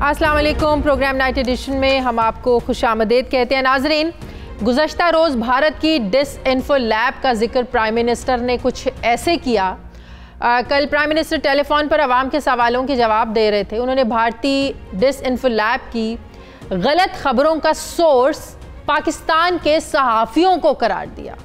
अस्सलाम वालेकुम। Programme night addition में हम आपको खुशामदीद कहते हैं। नाजरीन, गुज़श्ता रोज़ भारत की डिसइंफो लैब का जिक्र प्राइम मिनिस्टर ने कुछ ऐसे किया। कल प्राइम मिनिस्टर टेलीफोन पर आवाम के सवालों के जवाब दे रहे थे। उन्होंने भारतीय डिसइंफो लैब की गलत खबरों का सोर्स पाकिस्तान के सहाफ़ियों को करार दिया।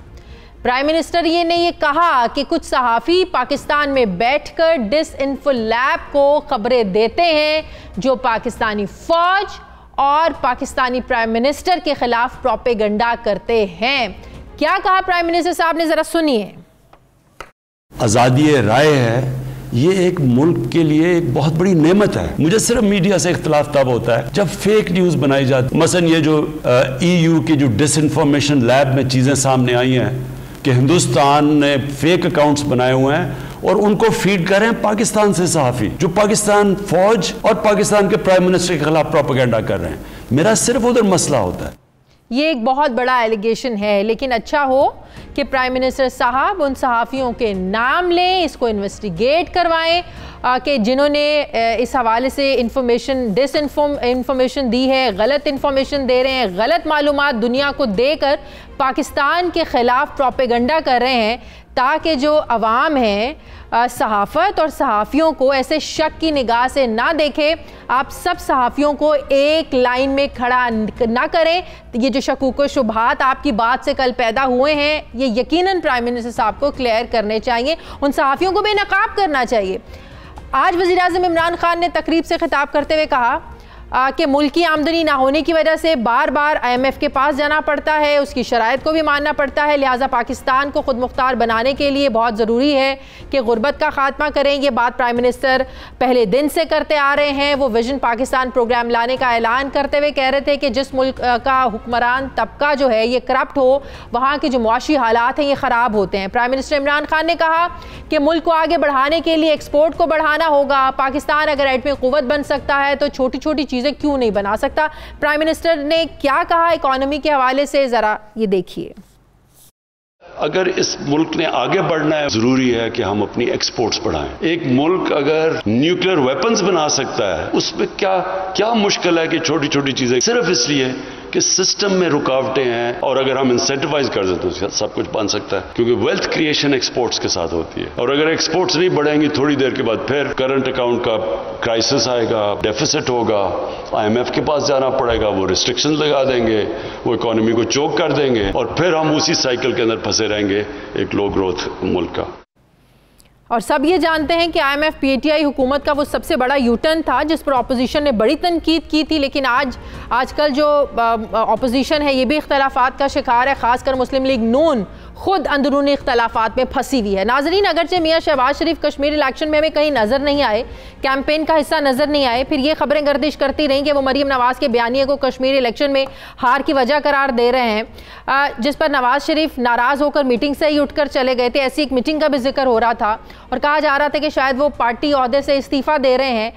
प्राइम मिनिस्टर ने ये कहा कि कुछ सहाफ़ी पाकिस्तान में बैठकर डिसइंफो लैब को खबरें देते हैं जो पाकिस्तानी फ़ौज और पाकिस्तानी प्राइम मिनिस्टर के खिलाफ प्रोपेगेंडा करते हैं। क्या कहा प्राइम मिनिस्टर साहब ने, ज़रा सुनिए। आज़ादी राय है, ये एक मुल्क के लिए एक बहुत बड़ी नेमत है। मुझे सिर्फ मीडिया से इख्तलाफ तब होता है जब फेक न्यूज़ बनाई जाती है। मसलन ये जो EU की जो डिसइंफॉर्मेशन लैब में चीज़ें सामने आई हैं कि हिंदुस्तान ने फेक अकाउंट्स बनाए हुए हैं और उनको फीड कर रहे हैं पाकिस्तान से सहाफ़ी जो पाकिस्तान फौज और पाकिस्तान के प्राइम मिनिस्टर के खिलाफ प्रोपेगेंडा कर रहे हैं। मेरा सिर्फ उधर मसला होता है। ये एक बहुत बड़ा एलिगेशन है, लेकिन अच्छा हो कि प्राइम मिनिस्टर साहब उन सहाफ़ियों के नाम लें, इसको इन्वेस्टिगेट करवाएं कि जिन्होंने इस हवाले से इंफॉर्मेशन दी है, गलत इंफॉर्मेशन दे रहे हैं, गलत मालूमात दुनिया को देकर पाकिस्तान के ख़िलाफ़ प्रोपेगेंडा कर रहे हैं, ताकि जो अवाम है सहाफ़त और सहाफ़ियों को ऐसे शक की निगाह से ना देखे। आप सब सहाफ़ियों को एक लाइन में खड़ा ना करें। ये जो शकूक व शुबहात आपकी बात से कल पैदा हुए हैं, ये यकीनन प्राइम मिनिस्टर साहब को क्लियर करने चाहिए, उन सहाफ़ियों को बेनकाब करना चाहिए। आज वज़ीर आज़म इमरान खान ने तकरीब से खिताब करते हुए कहा कि मुल्क की आमदनी ना होने की वजह से बार बार IMF के पास जाना पड़ता है, उसकी शराइत को भी मानना पड़ता है, लिहाजा पाकिस्तान को खुद मुख्तार बनाने के लिए बहुत ज़रूरी है कि गुर्बत का खात्मा करें। ये बात प्राइम मिनिस्टर पहले दिन से करते आ रहे हैं। वो विजन पाकिस्तान प्रोग्राम लाने का ऐलान करते हुए कह रहे थे कि जिस मुल्क का हुक्मरान तबका जो है ये करप्ट हो, वहाँ के जो मुआशी हालात हैं ये ख़राब होते हैं। प्राइम मिनिस्टर इमरान खान ने कहा कि मुल्क को आगे बढ़ाने के लिए एक्सपोर्ट को बढ़ाना होगा। पाकिस्तान अगर एटमी क़ुव्वत बन सकता है तो छोटी छोटी चीज़ें क्यों नहीं बना सकता। प्राइम मिनिस्टर ने क्या कहा इकोनॉमी के हवाले से, जरा ये देखिए। अगर इस मुल्क ने आगे बढ़ना है, जरूरी है कि हम अपनी एक्सपोर्ट्स बढ़ाएं। एक मुल्क अगर न्यूक्लियर वेपन्स बना सकता है, उसमें क्या मुश्किल है कि छोटी छोटी चीजें, सिर्फ इसलिए कि सिस्टम में रुकावटें हैं और अगर हम इंसेंटिवाइज कर दें तो सब कुछ बन सकता है, क्योंकि वेल्थ क्रिएशन एक्सपोर्ट्स के साथ होती है। और अगर एक्सपोर्ट्स नहीं बढ़ेंगी, थोड़ी देर के बाद फिर करंट अकाउंट का क्राइसिस आएगा, डेफिसिट होगा, IMF के पास जाना पड़ेगा, वो रिस्ट्रिक्शन लगा देंगे, वो इकोनॉमी को चोक कर देंगे और फिर हम उसी साइकिल के अंदर फंसे रहेंगे, एक लो ग्रोथ मुल्क का। और सब ये जानते हैं कि IMF PTI हुकूमत का वो सबसे बड़ा यूटर्न था जिस पर अपोजिशन ने बड़ी तनकीद की थी, लेकिन आजकल जो अपोजिशन है ये भी इख्तलाफात का शिकार है। खासकर मुस्लिम लीग नून खुद अंदरूनी इख्तलाफात में फंसी हुई है। नाजरीन, अगरचे मियाँ शहबाज शरीफ कश्मीर इलेक्शन में हमें कहीं नज़र नहीं आए, कैंपेन का हिस्सा नज़र नहीं आए, फिर ये खबरें गर्दिश करती रहीं कि वो मरीम नवाज़ के बयानिए को कश्मीर इलेक्शन में हार की वजह करार दे रहे हैं, जिस पर नवाज़ शरीफ नाराज़ होकर मीटिंग से ही उठकर चले गए थे। ऐसी एक मीटिंग का भी जिक्र हो रहा था और कहा जा रहा था कि शायद वो पार्टी ओहदे से इस्तीफ़ा दे रहे हैं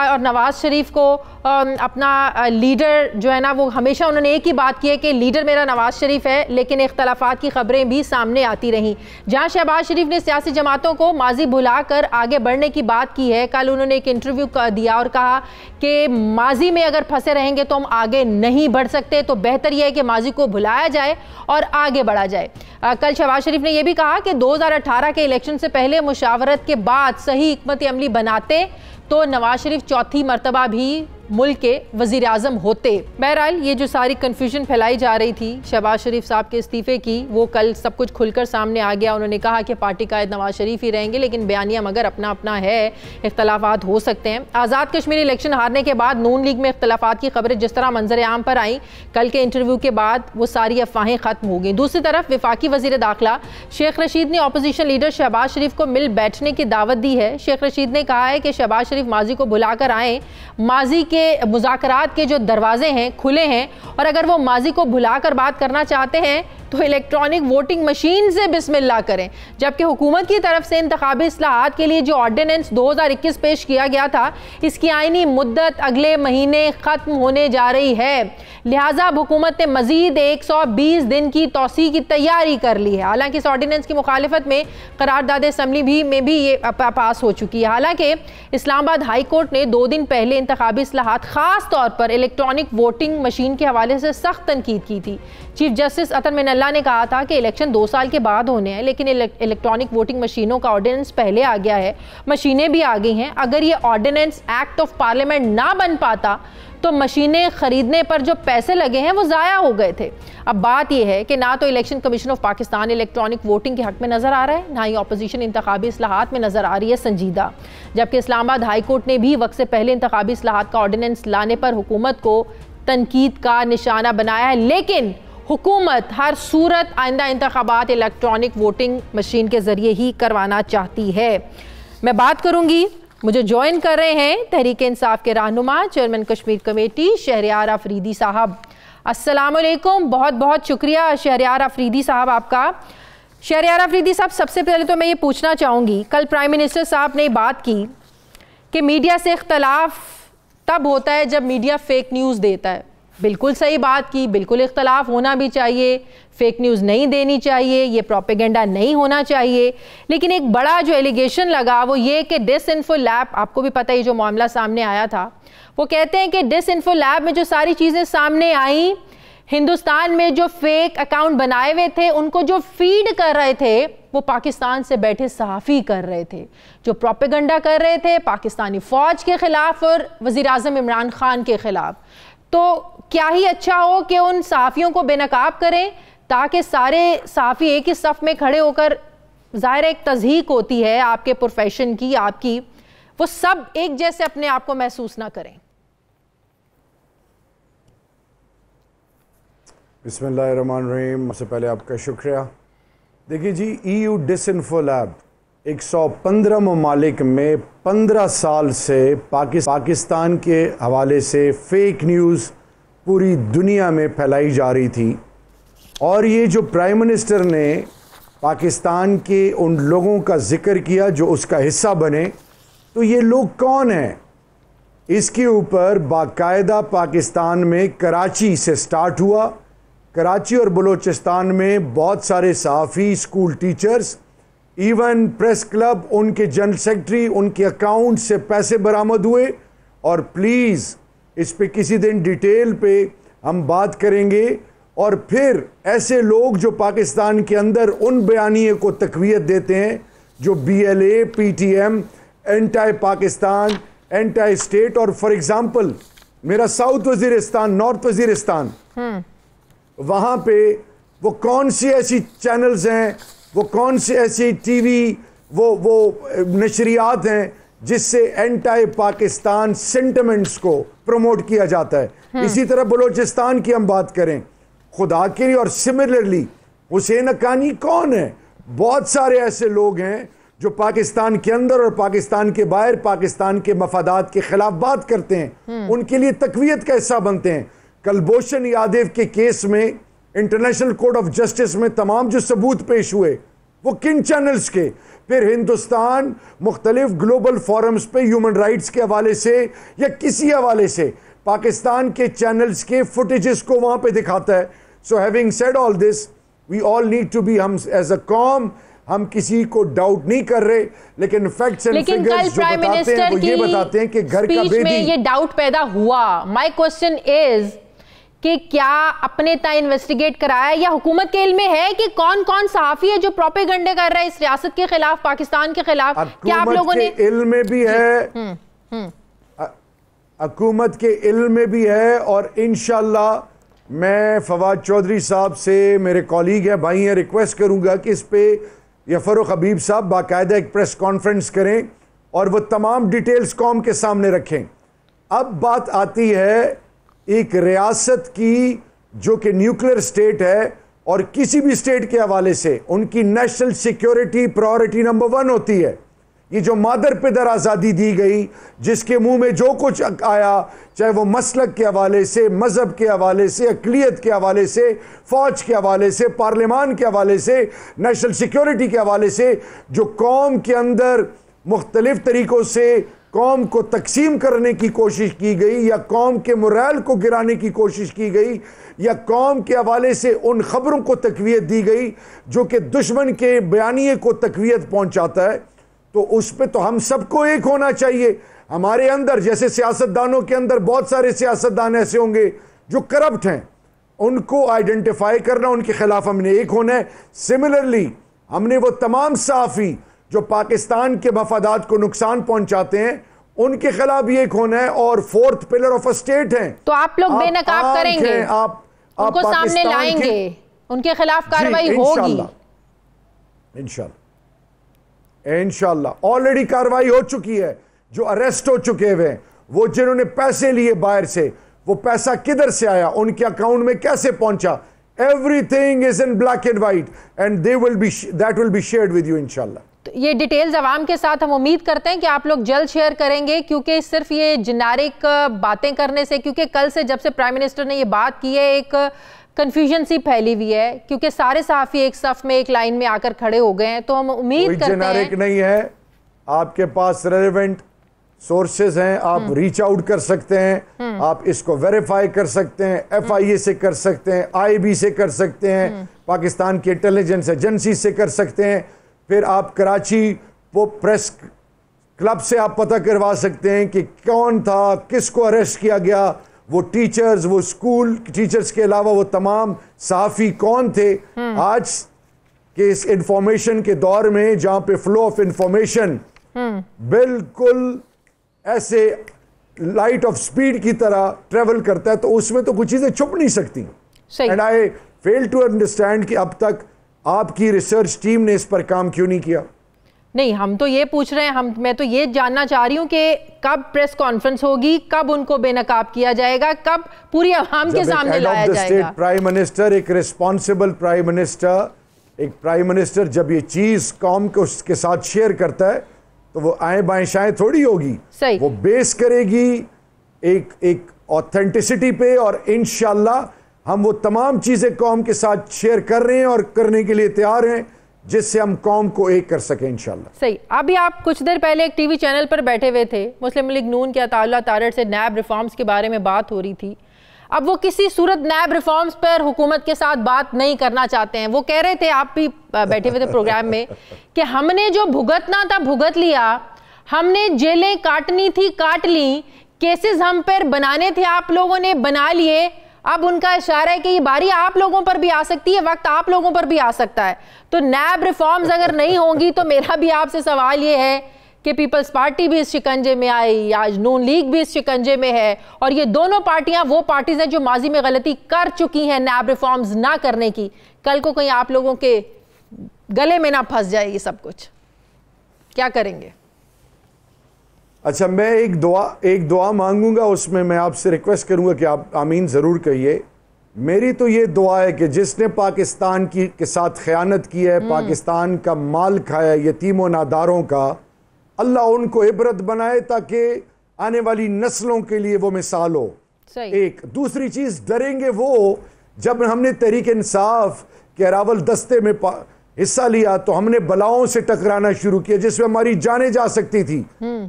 और नवाज़ शरीफ को अपना लीडर जो है ना, वो हमेशा उन्होंने एक ही बात की है कि लीडर मेरा नवाज़ शरीफ है, लेकिन इख्तलाफात की खबरें भी सामने आती रहीं। जहां शहबाज शरीफ ने सियासी जमातों को माजी भुलाकर आगे बढ़ने की बात की है। कल उन्होंने एक इंटरव्यू दिया और कहा कि माजी में अगर फंसे रहेंगे तो हम आगे नहीं बढ़ सकते, तो बेहतर यह है कि माजी को भुलाया जाए और आगे बढ़ा जाए। कल शहबाज शरीफ ने यह भी कहा कि 2018 के इलेक्शन से पहले मुशावरत के बाद सही हिकमत अमली बनाते तो नवाज शरीफ चौथी मरतबा भी मुल्क के वज़ीर आज़म होते। बहरहाल ये जो सारी कन्फ्यूजन फैलाई जा रही थी शहबाज शरीफ साहब के इस्तीफ़े की, वो कल सब कुछ खुलकर सामने आ गया। उन्होंने कहा कि पार्टी कायद नवाज शरीफ ही रहेंगे, लेकिन बयानिया मगर अपना अपना है, इख्तलाफात हो सकते हैं। आज़ाद कश्मीर इलेक्शन हारने के बाद नून लीग में इख्तलाफात की खबरें जिस तरह मंजर आम पर आई, कल के इंटरव्यू के बाद वो सारी अफवाहें ख़त्म हो गई। दूसरी तरफ वफाकी वज़ीर दाखिला शेख रशीद ने अपोजिशन लीडर शहबाज शरीफ को मिल बैठने की दावत दी है। शेख रशीद ने कहा है कि शहबाज शरीफ माजी को बुलाकर आएँ, माजी के मुज़ाकरात के जो दरवाजे हैं खुले हैं और अगर वो माजी को भुलाकर बात करना चाहते हैं तो इलेक्ट्रॉनिक वोटिंग मशीन से बिस्मिल्लाह करें, जबकि हुकूमत की तरफ से इंतखाबी इस्लाहात के लिए जो ऑर्डिनेंस 2021 पेश किया गया था, इसकी आईनी मुद्दत अगले महीने ख़त्म होने जा रही है। लिहाजा हुकूमत ने मजीद 120 दिन की तौसी की तैयारी कर ली है। हालांकि इस ऑर्डिनेंस की मुखालिफत में करारदाद असम्बली में भी ये पास हो चुकी है। हालांकि इस्लामाबाद हाई कोर्ट ने 2 दिन पहले इंतखाबी इस्लाहात ख़ास तौर पर इलेक्ट्रॉनिक वोटिंग मशीन के हवाले से सख्त तनकीद की थी। चीफ जस्टिस अतर मिनल्ला ने कहा था कि इलेक्शन 2 साल के बाद होने हैं, लेकिन इलेक्ट्रॉनिक वोटिंग मशीनों का ऑर्डिनेंस पहले आ गया है, मशीनें भी आ गई हैं। अगर ये ऑर्डिनेंस एक्ट ऑफ पार्लियामेंट ना बन पाता तो मशीनें खरीदने पर जो पैसे लगे हैं वो ज़ाया हो गए थे। अब बात यह है कि ना तो election commission of Pakistan electronic voting के हक में नज़र आ रहा है, ना ही अपोजिशन इंतखाबी इस्लाहात में नज़र आ रही है संजीदा। जबकि इस्लामाबाद हाई कोर्ट ने भी वक्त से पहले इंतखाबी इस्लाहात का ऑर्डिनेंस लाने पर हुकूमत को तनकीद का निशाना बनाया है, लेकिन हुकूमत हर सूरत आइंदा इंतखाबात इलेक्ट्रॉनिक वोटिंग मशीन के ज़रिए ही करवाना चाहती है। मैं बात करूँगी, मुझे ज्वाइन कर रहे हैं तहरीक इंसाफ के रहनुमा चेयरमैन कश्मीर कमेटी शहरयार अफरीदी साहब। अस्सलाम वालेकुम, बहुत बहुत शुक्रिया शहरयार अफरीदी साहब आपका। शहरयार अफरीदी साहब, सबसे पहले तो मैं ये पूछना चाहूँगी, कल प्राइम मिनिस्टर साहब ने बात की कि मीडिया से इख्तलाफ तब होता है जब मीडिया फेक न्यूज़ देता है। बिल्कुल सही बात की, बिल्कुल इख्तलाफ होना भी चाहिए, फेक न्यूज़ नहीं देनी चाहिए, ये प्रोपेगेंडा नहीं होना चाहिए। लेकिन एक बड़ा जो एलिगेशन लगा वो ये कि डिसइंफो लैब, आपको भी पता है जो मामला सामने आया था, वो कहते हैं कि डिसइंफो लैब में जो सारी चीज़ें सामने आई, हिंदुस्तान में जो फेक अकाउंट बनाए हुए थे उनको जो फीड कर रहे थे वो पाकिस्तान से बैठे सहाफ़ी कर रहे थे, जो प्रोपेगेंडा कर रहे थे पाकिस्तानी फ़ौज के ख़िलाफ़ और वज़ीर आज़म इमरान खान के ख़िलाफ़। तो क्या ही अच्छा हो कि उन सहाफ़ियों को बेनकाब करें ताकि सारे सहाफ़ी एक ही सफ़ में खड़े होकर, ज़ाहिर एक तज़हीक होती है आपके प्रोफेशन की, आपकी, वो सब एक जैसे अपने आप को महसूस ना करें। बिस्मिल्लाहिर्रहमानिर्रहीम। सबसे पहले आपका शुक्रिया। देखिए जी, EU डिसइंफो लैब 115 ममालिक में 15 साल से पाकिस्तान के हवाले से फेक न्यूज़ पूरी दुनिया में फैलाई जा रही थी। और ये जो प्राइम मिनिस्टर ने पाकिस्तान के उन लोगों का जिक्र किया जो उसका हिस्सा बने, तो ये लोग कौन हैं? इसके ऊपर बाकायदा पाकिस्तान में कराची से स्टार्ट हुआ। कराची और बलूचिस्तान में बहुत सारे सहाफ़ी, school teachers, even press club, उनके जनरल सेक्रेटरी, उनके अकाउंट से पैसे बरामद हुए। और प्लीज़ इस पे किसी दिन डिटेल पे हम बात करेंगे। और फिर ऐसे लोग जो पाकिस्तान के अंदर उन बयानिए को तक़वियत देते हैं जो BLA, PTM, anti Pakistan, anti state. और फॉर एग्जांपल मेरा साउथ वजीरिस्तान, नॉर्थ वजीरिस्तान, वहाँ पे वो कौन सी ऐसी चैनल्स हैं, वो कौन सी ऐसी टीवी वो नशरियात हैं जिससे एंटी पाकिस्तान सेंटिमेंट्स को प्रमोट किया जाता है। इसी तरह बलूचिस्तान की हम बात करें, खुदा के लिए। और सिमिलरली हुसैन हक्कानी कौन है? बहुत सारे ऐसे लोग हैं जो पाकिस्तान के अंदर और पाकिस्तान के बाहर पाकिस्तान के मफादात के खिलाफ बात करते हैं, उनके लिए तकवीयत का हिस्सा बनते हैं। कलभूषण यादव के केस में इंटरनेशनल कोर्ट ऑफ जस्टिस में तमाम जो सबूत पेश हुए वो किन चैनल्स के? फिर हिंदुस्तान मुख्तलिफ ग्लोबल फोरम्स पे ह्यूमन राइट्स के हवाले से या किसी हवाले से पाकिस्तान के चैनल्स के फुटेजेस को वहां पे दिखाता है। So having said all this, we all need to be, हम एज अ कॉम, हम किसी को डाउट नहीं कर रहे, लेकिन फैक्ट्स एंड फिगर्स जो बताते हैं वो ये बताते हैं कि घर का बेदी में ये डाउट पैदा हुआ। माय क्वेश्चन इज कि क्या अपने तय इन्वेस्टिगेट कराया या हुकूमत के इल्म में है कि कौन कौन सहाफ़ी है जो प्रोपेगेंडा कर रहा है इस रियासत के खिलाफ, पाकिस्तान के खिलाफ? क्या आप लोगों ने इल्म में भी है, हुकूमत के इल्म में भी है। और इंशाअल्लाह मैं फवाद चौधरी साहब से, मेरे कॉलीग हैं, भाई हैं, रिक्वेस्ट करूंगा कि इस पे या फ़ारूक हबीब साहब बाकायदा एक प्रेस कॉन्फ्रेंस करें और वो तमाम डिटेल्स कौम के सामने रखें। अब बात आती है एक रियासत की जो कि न्यूक्लियर स्टेट है और किसी भी स्टेट के हवाले से उनकी नेशनल सिक्योरिटी प्रायोरिटी नंबर 1 होती है। ये जो मादर पिदर आज़ादी दी गई, जिसके मुंह में जो कुछ आया, चाहे वो मसलक के हवाले से, मजहब के हवाले से, अक़लियत के हवाले से, फौज के हवाले से, पार्लियामान के हवाले से, नेशनल सिक्योरिटी के हवाले से, जो कौम के अंदर मुख्तलिफ तरीक़ों से कौम को तकसीम करने की कोशिश की गई, या कौम के मोरल को गिराने की कोशिश की गई, या कौम के हवाले से उन खबरों को तकवीयत दी गई जो कि दुश्मन के बयानिए को तकवीयत पहुंचाता है, तो उस पर तो हम सबको एक होना चाहिए। हमारे अंदर जैसे सियासतदानों के अंदर बहुत सारे सियासतदान ऐसे होंगे जो करप्ट हैं, उनको आइडेंटिफाई करना, उनके खिलाफ हमने एक होना है। सिमिलरली हमने वो तमाम सहाफ़ी जो पाकिस्तान के मफादात को नुकसान पहुंचाते हैं, उनके खिलाफ भी एक होना है, और fourth pillar of a state हैं। तो आप लोग बेनकाब करेंगे, आप उनको सामने लाएंगे, उनके खिलाफ कार्रवाई होगी इंशाल्लाह। ऑलरेडी कार्रवाई हो चुकी है, जो अरेस्ट हो चुके हुए हैं, वो जिन्होंने पैसे लिए बाहर से, वो पैसा किधर से आया, उनके अकाउंट में कैसे पहुंचा, everything is in black and white, and that will be shared with you इंशाल्लाह। तो ये डिटेल्स अवाम के साथ हम उम्मीद करते हैं कि आप लोग जल्द शेयर करेंगे, क्योंकि सिर्फ ये जेनेरिक बातें करने से, क्योंकि कल से जब से प्राइम मिनिस्टर ने ये बात की है, एक कंफ्यूजन सी फैली हुई है, क्योंकि सारे सहाफ़ी एक सफ में, एक लाइन में आकर खड़े हो गए हैं। तो हम उम्मीद करते हैं, जेनेरिक नहीं है, आपके पास रेलेवेंट सोर्सेज हैं, आप रीच आउट कर सकते हैं, आप इसको वेरीफाई कर सकते हैं, FIA से कर सकते हैं, IB से कर सकते हैं, पाकिस्तान की इंटेलिजेंस एजेंसी से कर सकते हैं, फिर आप कराची वो प्रेस क्लब से आप पता करवा सकते हैं कि कौन था, किसको अरेस्ट किया गया, वो टीचर्स, वो स्कूल टीचर्स के अलावा वो तमाम सहाफ़ी कौन थे। आज के इस इंफॉर्मेशन के दौर में, जहां पे फ्लो ऑफ इंफॉर्मेशन बिल्कुल ऐसे लाइट ऑफ स्पीड की तरह ट्रेवल करता है, तो उसमें तो कुछ चीजें छुप नहीं सकती। And I fail to understand कि अब तक आपकी रिसर्च टीम ने इस पर काम क्यों नहीं किया। नहीं, हम तो ये पूछ रहे हैं, मैं तो ये जानना चाह रही हूं कि कब प्रेस कॉन्फ्रेंस होगी, कब उनको बेनकाब किया जाएगा, कब पूरी आवाम के सामने लाया जाएगा। प्राइम मिनिस्टर, एक रिस्पॉन्सिबल प्राइम मिनिस्टर, एक प्राइम मिनिस्टर जब ये चीज कौम को उसके साथ शेयर करता है, तो वो आए बाएं शाएं थोड़ी होगी, वो बेस करेगी एक ऑथेंटिसिटी पे, और इंशाल्लाह हम वो तमाम चीजें कौम के साथ शेयर कर रहे हैं और करने के लिए तैयार हैं, जिससे हम कौम को एक कर सकें इंशाल्लाह। सही। अभी आप कुछ देर पहले एक टीवी चैनल पर बैठे हुए थे, मुस्लिम लीग नून के अताउल्लाह तारड़ से नैब रिफॉर्म्स के बारे में बात हो रही थी। अब वो किसी सूरत नैब रिफॉर्म्स पर हुकूमत के साथ बात नहीं करना चाहते हैं। वो कह रहे थे, आप भी बैठे हुए थे प्रोग्राम में, कि हमने जो भुगतना था भुगत लिया, हमने जेलें काटनी थी काट ली, केसेस हम पर बनाने थे आप लोगों ने बना लिए। अब उनका इशारा है कि ये बारी आप लोगों पर भी आ सकती है, वक्त आप लोगों पर भी आ सकता है। तो नैब रिफॉर्म्स अगर नहीं होंगी, तो मेरा भी आपसे सवाल ये है कि पीपल्स पार्टी भी इस शिकंजे में आई, आज नून लीग भी इस शिकंजे में है, और ये दोनों पार्टियां वो पार्टीज हैं जो माजी में गलती कर चुकी हैं नैब रिफॉर्म्स ना करने की। कल को कहीं आप लोगों के गले में ना फंस जाए ये सब कुछ, क्या करेंगे? अच्छा, मैं एक दुआ मांगूंगा, उसमें मैं आपसे रिक्वेस्ट करूंगा कि आप आमीन ज़रूर कहिए। मेरी तो ये दुआ है कि जिसने पाकिस्तान के साथ खयानत की है, पाकिस्तान का माल खाया, यतीमों नादारों का, अल्लाह उनको इबरत बनाए ताकि आने वाली नस्लों के लिए वो मिसाल हो। एक दूसरी चीज़, डरेंगे वो जब हमने तहरीक इंसाफ के अरावल दस्ते में हिस्सा लिया, तो हमने बलाओं से टकराना शुरू किया जिसमें हमारी जानें जा सकती थी।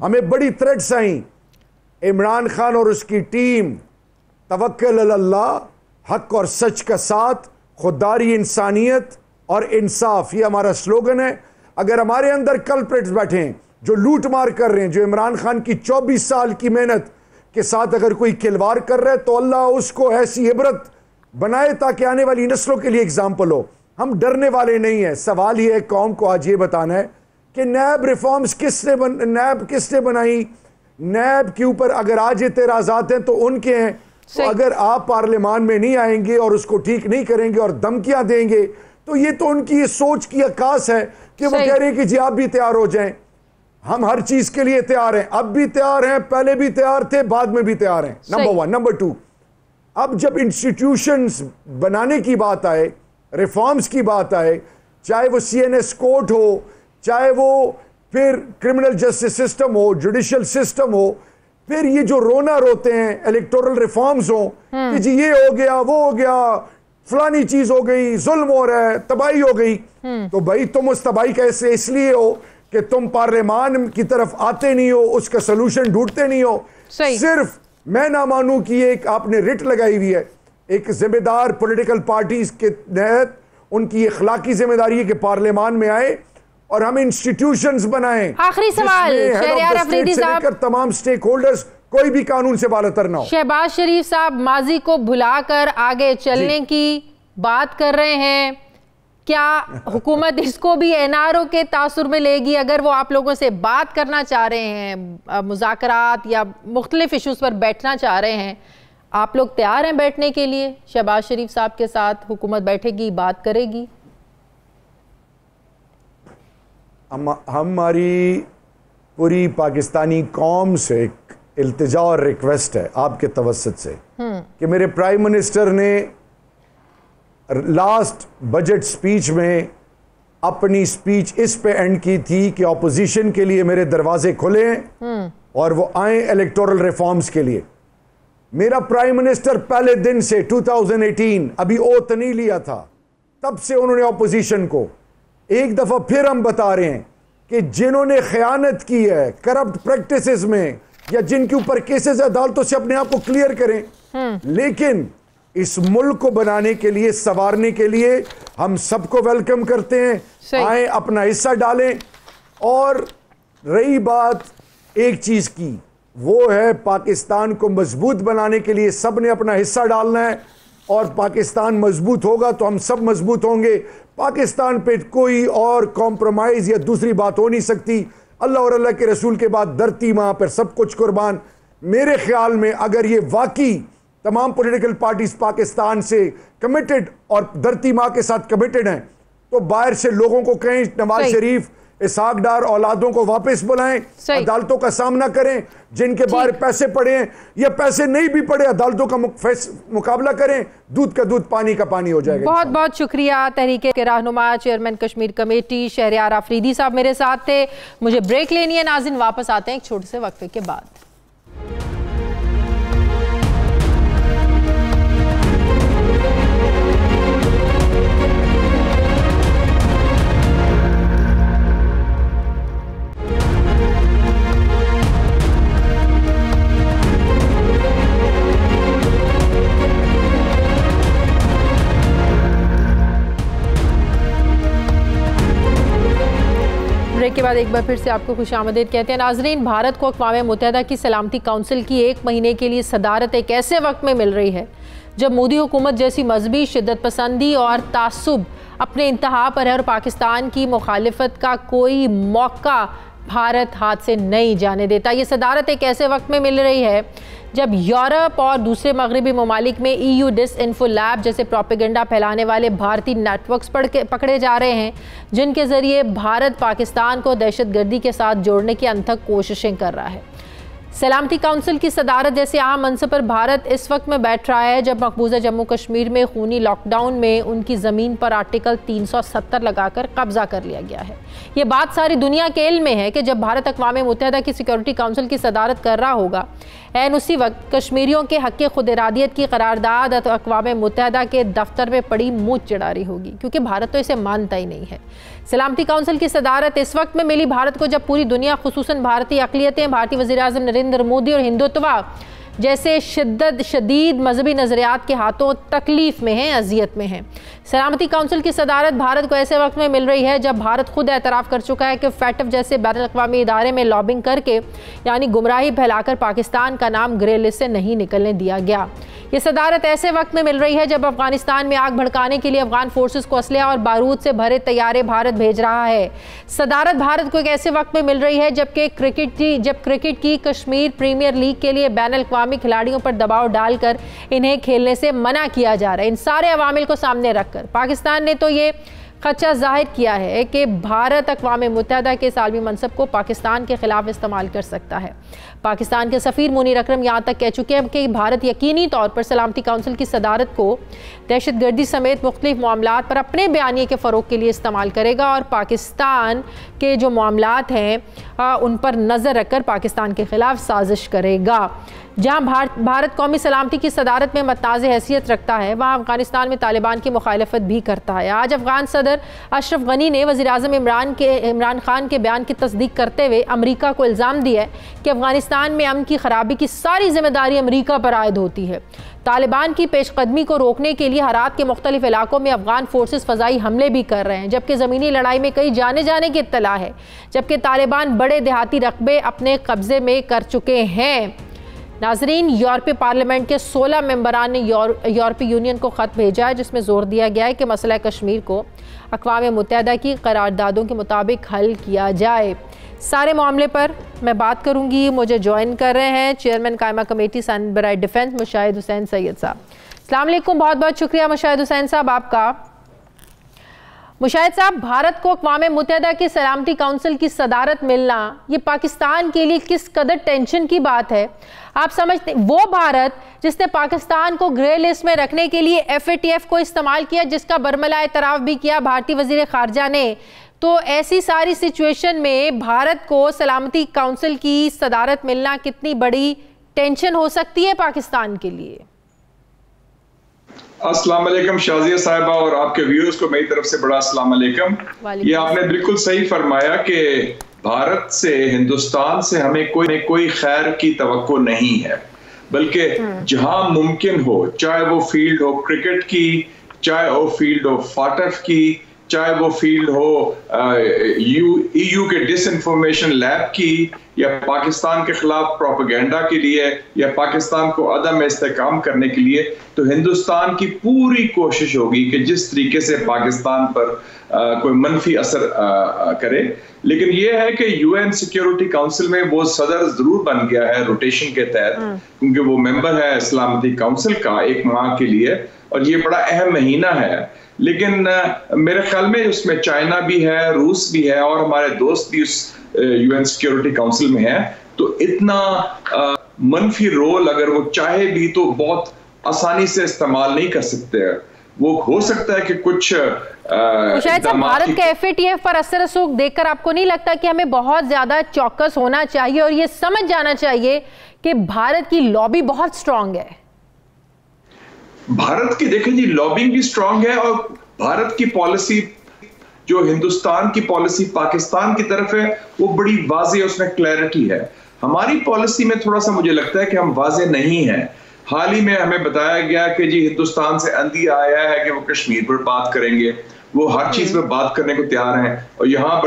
हमें बड़ी थ्रेट्स आई। इमरान खान और उसकी टीम, तवक्कल अल्लाह, हक और सच का साथ, खुददारी, इंसानियत और इंसाफ, ये हमारा स्लोगन है। अगर हमारे अंदर कल्प्रिट्स बैठे हैं जो लूट मार कर रहे हैं, जो इमरान खान की 24 साल की मेहनत के साथ अगर कोई खिलवाड़ कर रहा है, तो अल्लाह उसको ऐसी इबरत बनाए ताकि आने वाली नस्लों के लिए एग्जाम्पल हो। हम डरने वाले नहीं हैं। सवाल ये है, कौम को आज ये बताना है कि नैब रिफॉर्म्स नैब किसने बनाई, नैब के ऊपर अगर आज एतराज़ात हैं तो उनके हैं। तो अगर आप पार्लियामान में नहीं आएंगे और उसको ठीक नहीं करेंगे और धमकियां देंगे, तो ये तो उनकी ये सोच की अक्कास है कि वो कह रहे हैं कि जी आप भी तैयार हो जाएं। हम हर चीज के लिए तैयार हैं, अब भी तैयार हैं, पहले भी तैयार थे, बाद में भी तैयार हैं। नंबर 1। नंबर 2, अब जब इंस्टीट्यूशंस बनाने की बात आए, रिफॉर्म्स की बात आए, चाहे वो CNS कोर्ट हो, चाहे वो फिर क्रिमिनल जस्टिस सिस्टम हो, जुडिशियल सिस्टम हो, फिर ये जो रोना रोते हैं इलेक्टोरल रिफॉर्म्स हो कि जी ये हो गया, वो हो गया, फलानी चीज हो गई, जुल्म हो रहा है, तबाही हो गई। तो भाई तुम उस तबाही का ऐसे इसलिए हो कि तुम पार्लियामान की तरफ आते नहीं हो, उसका सोल्यूशन ढूंढते नहीं हो। सिर्फ मैं ना मानूं कि एक आपने रिट लगाई हुई है, एक जिम्मेदार पॉलिटिकल पार्टीज के तहत उनकी इखलाकी जिम्मेदारी है कि पार्लियामान में आए और हम इंस्टीट्यूशंस बनाएं। आखिरी सवाल शहरयार अफरीदी साहब, तमाम स्टेक होल्डर्स कोई भी कानून से बालतर ना हो। शहबाज शरीफ साहब माजी को भुलाकर आगे चलने की बात कर रहे हैं, क्या हुकूमत इसको भी एनआरओ के तासुर में लेगी? अगर वो आप लोगों से बात करना चाह रहे हैं, मुज़ाकरात या मुख्तलिफ इशूज़ पर बैठना चाह रहे हैं, आप लोग तैयार हैं बैठने के लिए? शहबाज शरीफ साहब के साथ हुकूमत बैठेगी, बात करेगी? हमारी पूरी पाकिस्तानी कौम से एक इल्तिजा और रिक्वेस्ट है आपके तवस्सुत से कि मेरे प्राइम मिनिस्टर ने लास्ट बजट स्पीच में अपनी स्पीच इस पे एंड की थी कि ऑपोजिशन के लिए मेरे दरवाजे खुले हैं और वो आए इलेक्टोरल रिफॉर्म्स के लिए। मेरा प्राइम मिनिस्टर पहले दिन से 2018 अभी ओथ नहीं लिया था, तब से उन्होंने ऑपोजिशन को एक दफा फिर हम बता रहे हैं कि जिन्होंने खयानत की है करप्ट प्रैक्टिसेस में या जिनके ऊपर केसेस अदालतों से अपने आप को क्लियर करें, लेकिन इस मुल्क को बनाने के लिए, संवारने के लिए हम सबको वेलकम करते हैं। आए, अपना हिस्सा डालें। और रही बात एक चीज की, वो है पाकिस्तान को मजबूत बनाने के लिए सब ने अपना हिस्सा डालना है और पाकिस्तान मजबूत होगा तो हम सब मजबूत होंगे। पाकिस्तान पे कोई और कॉम्प्रोमाइज या दूसरी बात हो नहीं सकती। अल्लाह और अल्लाह के रसूल के बाद धरती मां पर सब कुछ कुर्बान। मेरे ख्याल में अगर ये वाकई तमाम पॉलिटिकल पार्टीज पाकिस्तान से कमिटेड और धरती मां के साथ कमिटेड हैं तो बाहर से लोगों को कहें नवाज शरीफ, इसहाक डार औलादों को वापस बुलाएं, अदालतों का सामना करें। जिनके बाहर पैसे पड़े हैं या पैसे नहीं भी पड़े, अदालतों का मुकाबला करें, दूध का दूध पानी का पानी हो जाएगा। बहुत बहुत शुक्रिया। तहरीके के रहनुमा चेयरमैन कश्मीर कमेटी शहरयार अफरीदी साहब मेरे साथ थे। मुझे ब्रेक लेनी है नाज़रीन, वापस आते हैं एक छोटे से वक्फे के बाद। ब्रेक के बाद एक बार फिर से आपको खुशामदीद कहते हैं। नाजरीन, भारत को अक़वाम मुत्तहिदा की सलामती काउंसिल की 1 महीने के लिए सदारत एक ऐसे वक्त में मिल रही है जब मोदी हुकूमत जैसी मजहबी शिद्दत पसंदी और तासुब अपने इंतहा पर है और पाकिस्तान की मुखालिफत का कोई मौका भारत हाथ से नहीं जाने देता। ये सदारत एक ऐसे वक्त में मिल रही है जब यूरोप और दूसरे मगरबी ममालिक में EU डिसइंफोलैब जैसे प्रोपेगेंडा फैलाने वाले भारतीय नेटवर्क्स पकड़े जा रहे हैं, जिनके ज़रिए भारत पाकिस्तान को दहशतगर्दी के साथ जोड़ने की अनथक कोशिशें कर रहा है। सलामती काउंसिल की सदारत जैसे अहम मनसब पर भारत इस वक्त में बैठ रहा है जब मकबूजा जम्मू कश्मीर में खूनी लॉकडाउन में उनकी ज़मीन पर आर्टिकल 370 लगाकर कब्जा कर लिया गया है। ये बात सारी दुनिया के इल्म में है कि जब भारत अक़वाम मुत्तहिदा की सिक्योरिटी काउंसिल की सदारत कर रहा होगा, ऐन उसी वक्त कश्मीरियों के हक़ खुद इरादियत की करारदाद अक़वाम मुत्तहिदा के दफ्तर में पड़ी मुँह चिड़ारी होगी, क्योंकि भारत तो इसे मानता ही नहीं है। सलामती काउंसिल की सदारत इस वक्त में मिली भारत को जब पूरी दुनिया खुसूसन भारतीय अक़लियतें भारतीय वज़ीर-ए-आज़म नरेंद्र मोदी और हिंदुत्व जैसे शदीद मजहबी नज़रियात के हाथों तकलीफ में हैं, अजियत में हैं। सलामती काउंसिल की सदारत भारत को ऐसे वक्त में मिल रही है जब भारत खुद एतराफ़ कर चुका है कि फैटफ जैसे बैनुल-अक़वामी इदारे में लॉबिंग करके यानी गुमराही फैलाकर पाकिस्तान का नाम ग्रे लिस्ट से नहीं निकलने दिया गया। ये सदारत ऐसे वक्त में मिल रही है जब अफगानिस्तान में आग भड़काने के लिए अफगान फोर्सेस को असलहा और बारूद से भरे तैयारे भारत भेज रहा है। सदारत भारत को एक ऐसे वक्त में मिल रही है जब क्रिकेट की कश्मीर प्रीमियर लीग के लिए बैनुल-अक़वामी खिलाड़ियों पर दबाव डालकर इन्हें खेलने से मना किया जा रहा है। इन सारे अवामिल को सामने रखकर पाकिस्तान ने तो ये खदशा जाहिर किया है कि भारत अक़वाम मुत्तहिदा के सालमी मनसब को पाकिस्तान के ख़िलाफ़ इस्तेमाल कर सकता है। पाकिस्तान के सफ़ीर मुनीर अकरम यहाँ तक कह चुके हैं कि भारत यकीनी तौर पर सलामती काउंसिल की सदारत को दहशतगर्दी समेत मुख्तलिफ मामलात पर अपने बयानिए के फ़रोग़ के लिए इस्तेमाल करेगा और पाकिस्तान के जो मामलात हैं उन पर नज़र रखकर पाकिस्तान के ख़िलाफ़ साजिश करेगा। जहाँ भारत कौमी सलामती की सदारत में मतनाज़ हैसियत रखता है, वहाँ अफ़गानिस्तान में तालिबान की मुखालफत भी करता है। आज अफ़गान सदर अशरफ गनी ने वज़ीर-ए-आज़म इमरान खान के बयान की तस्दीक करते हुए अमरीका को इल्ज़ाम दिया है कि अफ़गानिस्तान में अमन की ख़राबी की सारी जिम्मेदारी अमरीका पर आयद होती है। तालिबान की पेशकदमी को रोकने के लिए हरात के मुख्तलिफ इलाकों में अफ़गान फोर्सेस फ़ज़ाई हमले भी कर रहे हैं, जबकि ज़मीनी लड़ाई में कई जाने की इत्तला है। जबकि तालिबान बड़े देहाती रकबे अपने कब्ज़े में कर चुके हैं। नाजरीन, यूरोपीय पार्लियामेंट के 16 मेंबरान ने यूरोपीय यूनियन को ख़त भेजा है जिसमें ज़ोर दिया गया है कि मसला कश्मीर को अक़वाम मुत्तहिदा की करारदादों के मुताबिक हल किया जाए। सारे मामले पर मैं बात करूंगी। मुझे ज्वाइन कर रहे हैं चेयरमैन कायमा कमेटी सन बराए डिफेंस मुशाहिद हुसैन सैयद साहब। अस्सलाम वालेकुम, बहुत बहुत शुक्रिया मुशाहिद हुसैन साहब आपका। मुशाहिद साहब, भारत को अक़वाम मुत्तहिदा की सलामती काउंसिल की सदारत मिलना ये पाकिस्तान के लिए किस कदर टेंशन की बात है? आप समझते वो भारत जिसने पाकिस्तान को ग्रे लिस्ट में रखने के लिए FATF को इस्तेमाल किया, जिसका बरमला एतराफ़ भी किया भारतीय वज़ीर ख़ारजा ने, तो ऐसी सारी सिचुएशन में भारत को सलामती काउंसिल की सदारत मिलना कितनी बड़ी टेंशन हो सकती है पाकिस्तान के लिए? अस्सलाम वालेकुम शाजिया साहिबा और आपके व्यूअर्स को मेरी तरफ से बड़ा अस्सलाम वालेकुम। ये आपने बिल्कुल सही फरमाया कि भारत से, हिंदुस्तान से हमें कोई खैर की तवक्को नहीं है, बल्कि जहां मुमकिन हो, चाहे वो फील्ड हो क्रिकेट की, चाहे वो फील्ड हो फाटफ की, चाहे वो फील्ड हो EU के डिसइंफॉर्मेशन लैब की, या पाकिस्तान के खिलाफ प्रोपेगेंडा के लिए, या पाकिस्तान को अदम इस्तेहकाम करने के लिए, तो हिंदुस्तान की पूरी कोशिश होगी कि जिस तरीके से पाकिस्तान पर कोई मनफी असर करे। लेकिन ये है कि UN सिक्योरिटी काउंसिल में वो सदर जरूर बन गया है रोटेशन के तहत, क्योंकि वो मेंबर है सलामती काउंसिल का 1 माह के लिए, और ये बड़ा अहम महीना है। लेकिन मेरे ख्याल में उसमें चाइना भी है, रूस भी है, और हमारे दोस्त भी उस UN सिक्योरिटी काउंसिल में है। तो इतना मनफी रोल अगर वो चाहे भी तो बहुत आसानी से इस्तेमाल नहीं कर सकते। वो हो सकता है कि कुछ शायद भारत के FATF पर असर रसूख देखकर आपको नहीं लगता कि हमें बहुत ज्यादा चौकस होना चाहिए और ये समझ जाना चाहिए कि भारत की लॉबी बहुत स्ट्रांग है? भारत की देखें जी, लॉबिंग भी स्ट्रांग है, और भारत की पॉलिसी, जो हिंदुस्तान की पॉलिसी पाकिस्तान की तरफ है, वो बड़ी वाज़ेह, उसमें क्लैरिटी है। हमारी पॉलिसी में थोड़ा सा मुझे लगता है कि हम वाज़ेह नहीं हैं। हाल ही में हमें बताया गया कि जी हिंदुस्तान से अंदिया आया है कि वो कश्मीर पर बात करेंगे, वो हर चीज पर बात करने को तैयार हैं, और यहाँ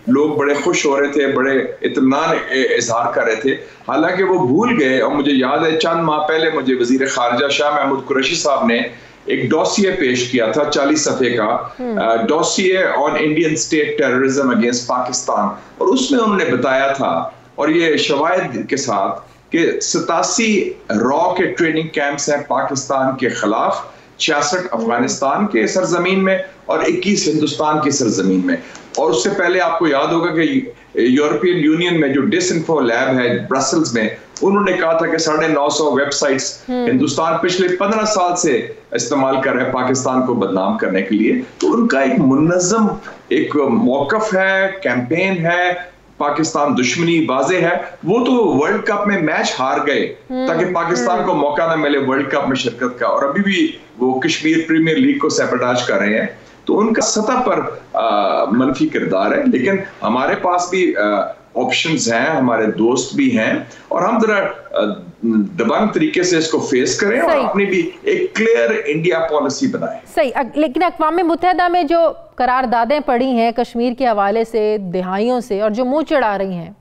लोग बड़े खुश हो रहे थे, बड़े इत्मीनान इजहार कर रहे थे। हालांकि वो भूल गए, और मुझे याद है चंद माह पहले मुझे वजीर खारजा शाह महमूद कुरैशी साहब ने एक डॉसिये पेश किया था 40 सफ़े का, dossier on Indian state terrorism against Pakistan, और उसमें उन्होंने बताया था, और ये शवाहिद के साथ, कि 87 रॉ के ट्रेनिंग कैंप्स हैं पाकिस्तान के खिलाफ, 66 अफगानिस्तान के सरजमीन में और 21 हिंदुस्तान की सरजमीन में। और उससे पहले आपको याद होगा कि यूरोपियन यूनियन में जो डिसइंफो लैब है ब्रसल्स में, उन्होंने कहा था कि 950 वेबसाइट्स हिंदुस्तान पिछले 15 साल से इस्तेमाल कर रहे हैं पाकिस्तान को बदनाम करने के लिए। तो उनका एक मुनज़्ज़म एक मौक़िफ़ है, कैंपेन है, पाकिस्तान दुश्मनी वाज़े है। वो तो वर्ल्ड कप में मैच हार गए ताकि पाकिस्तान को मौका ना मिले वर्ल्ड कप में शिरकत का, और अभी भी वो कश्मीर प्रीमियर लीग को सैबोटाज कर रहे हैं। तो उनका सतह पर मनफी किरदार है, लेकिन हमारे पास भी ऑप्शंस हैं, हमारे दोस्त भी हैं, और हम जरा दबंग तरीके से इसको फेस करें और अपनी भी एक क्लियर इंडिया पॉलिसी बनाएं। सही, लेकिन अक़वाम मुत्तहिदा में जो करारदादें पड़ी हैं कश्मीर के हवाले से दहाइयों से, और जो मुंह चढ़ा रही हैं,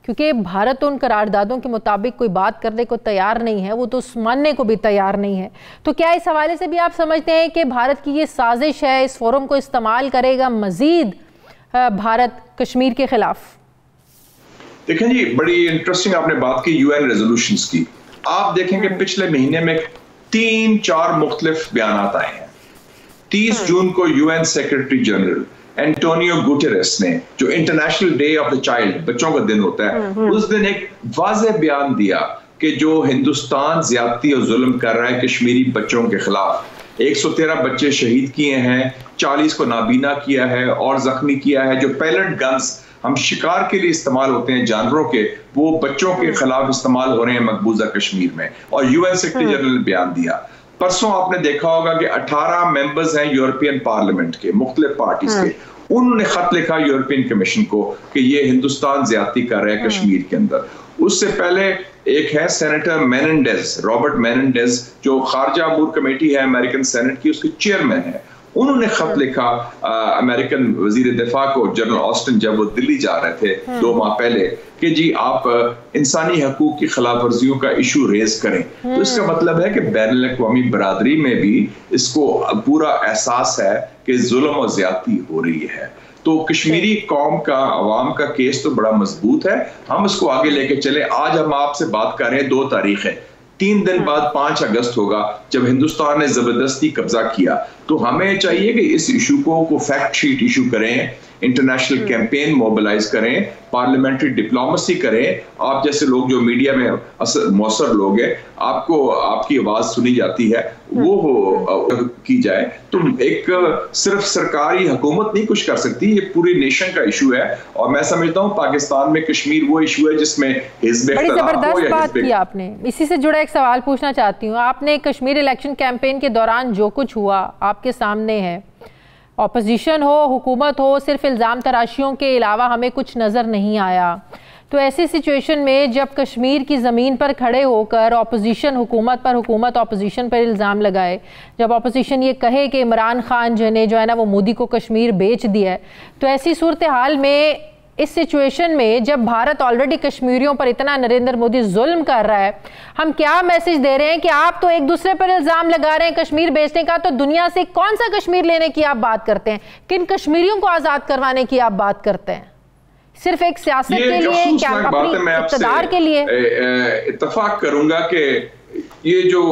क्योंकि भारत उन करारदादों के मुताबिक कोई बात करने को तैयार नहीं है, वो तो मानने को भी तैयार नहीं है। तो क्या इस हवाले से भी आप समझते हैं कि भारत की ये साजिश है, इस फोरम को इस्तेमाल करेगा मजीद भारत कश्मीर के खिलाफ? देखें जी, बड़ी इंटरेस्टिंग आपने बात की UN रेजोल्यूशंस की। आप देखेंगे पिछले महीने में 3-4 मुख्तलिफ बयान आए हैं, 30 जून को UN secretary general Antonio Guterres ने, जो international day of the child, बच्चों का दिन होता है, उस दिन एक वाज़ेह बयान दिया कि जो हिंदुस्तान ज्यादती और जुल्म कर रहा है कश्मीरी बच्चों के खिलाफ, 113 बच्चे शहीद किए हैं, 40 को नाबीना किया है और जख्मी किया है। जो पैलेट गन्स हम शिकार के लिए इस्तेमाल होते हैं जानवरों के, वो बच्चों के खिलाफ इस्तेमाल हो रहे हैं मकबूजा कश्मीर में। और यूएन सेक्रेटरी जनरल ने बयान दिया। परसों आपने देखा होगा कि 18 मेंबर्स हैं यूरोपियन पार्लियामेंट के, मुख्तलिफ पार्टीज के, उन्होंने खत लिखा यूरोपियन कमीशन को कि ये हिंदुस्तान ज्यादती कर रहा है कश्मीर के अंदर। उससे पहले एक है सेनेटर मेनेंडेज, रॉबर्ट मेनेंडेज, जो खारजा अमूर कमेटी है अमेरिकन सेनेट की, उसके चेयरमैन है। उन्होंने खत लिखा अमेरिकन वजीर दिफा को, जनरल ऑस्टिन, जब वो दिल्ली जा रहे थे 2 माह पहले, कि जी आप इंसानी हकूक की खिलाफ वर्जियों का इशू रेज करें। तो इसका मतलब है कि बैनुल अक़वामी बरादरी में भी इसको पूरा एहसास है कि जुल्म और ज्यादती हो रही है। तो कश्मीरी कौम का, अवाम का केस तो बड़ा मजबूत है, हम इसको आगे लेके चले। आज हम आपसे बात कर रहे हैं, 2 तारीख है, 3 दिन बाद 5 अगस्त होगा जब हिंदुस्तान ने जबरदस्ती कब्जा किया। तो हमें चाहिए कि इस इशू को फैक्ट शीट इशू करें, इंटरनेशनल कैंपेन मोबिलाइज करें, पार्लियामेंट्री डिप्लोमेसी करें। आप जैसे लोग जो मीडिया में मौसर लोग हैं, आपको आपकी आवाज सुनी जाती है, वो की जाए। तो एक सिर्फ सरकारी हुकूमत नहीं कुछ कर सकती, ये पूरी नेशन का इशू है। और मैं समझता हूँ पाकिस्तान में कश्मीर वो इशू है जिसमें बड़ी जबरदस्त बात की आपने। इसी से जुड़ा एक सवाल पूछना चाहती हूँ। आपने कश्मीर इलेक्शन कैंपेन के दौरान जो कुछ हुआ आपके सामने है, ऑपोजिशन हो, हुकूमत हो, सिर्फ इल्ज़ाम तराशियों के अलावा हमें कुछ नज़र नहीं आया। तो ऐसी सिचुएशन में जब कश्मीर की ज़मीन पर खड़े होकर ऑपोजिशन हुकूमत पर, हुकूमत ऑपोजिशन पर इल्ज़ाम लगाए, जब ऑपोजिशन ये कहे कि इमरान खान जो है ना वो मोदी को कश्मीर बेच दिया है, तो ऐसी सूरत हाल में, इस सिचुएशन में जब भारत ऑलरेडी कश्मीरियों पर इतना नरेंद्र मोदी जुल्म कर रहा है, हम क्या मैसेज दे रहे हैं कि आप तो एक दूसरे पर इल्जाम लगा रहे हैं कश्मीर बेचने का, तो दुनिया से कौन सा कश्मीर लेने की आप बात करते हैं? किन कश्मीरियों को आजाद करवाने की आप बात करते हैं? सिर्फ एक सियासत के लिए, क्या अपनी इक़्तिदार के लिए? इत्तफाक करूंगा कि ये जो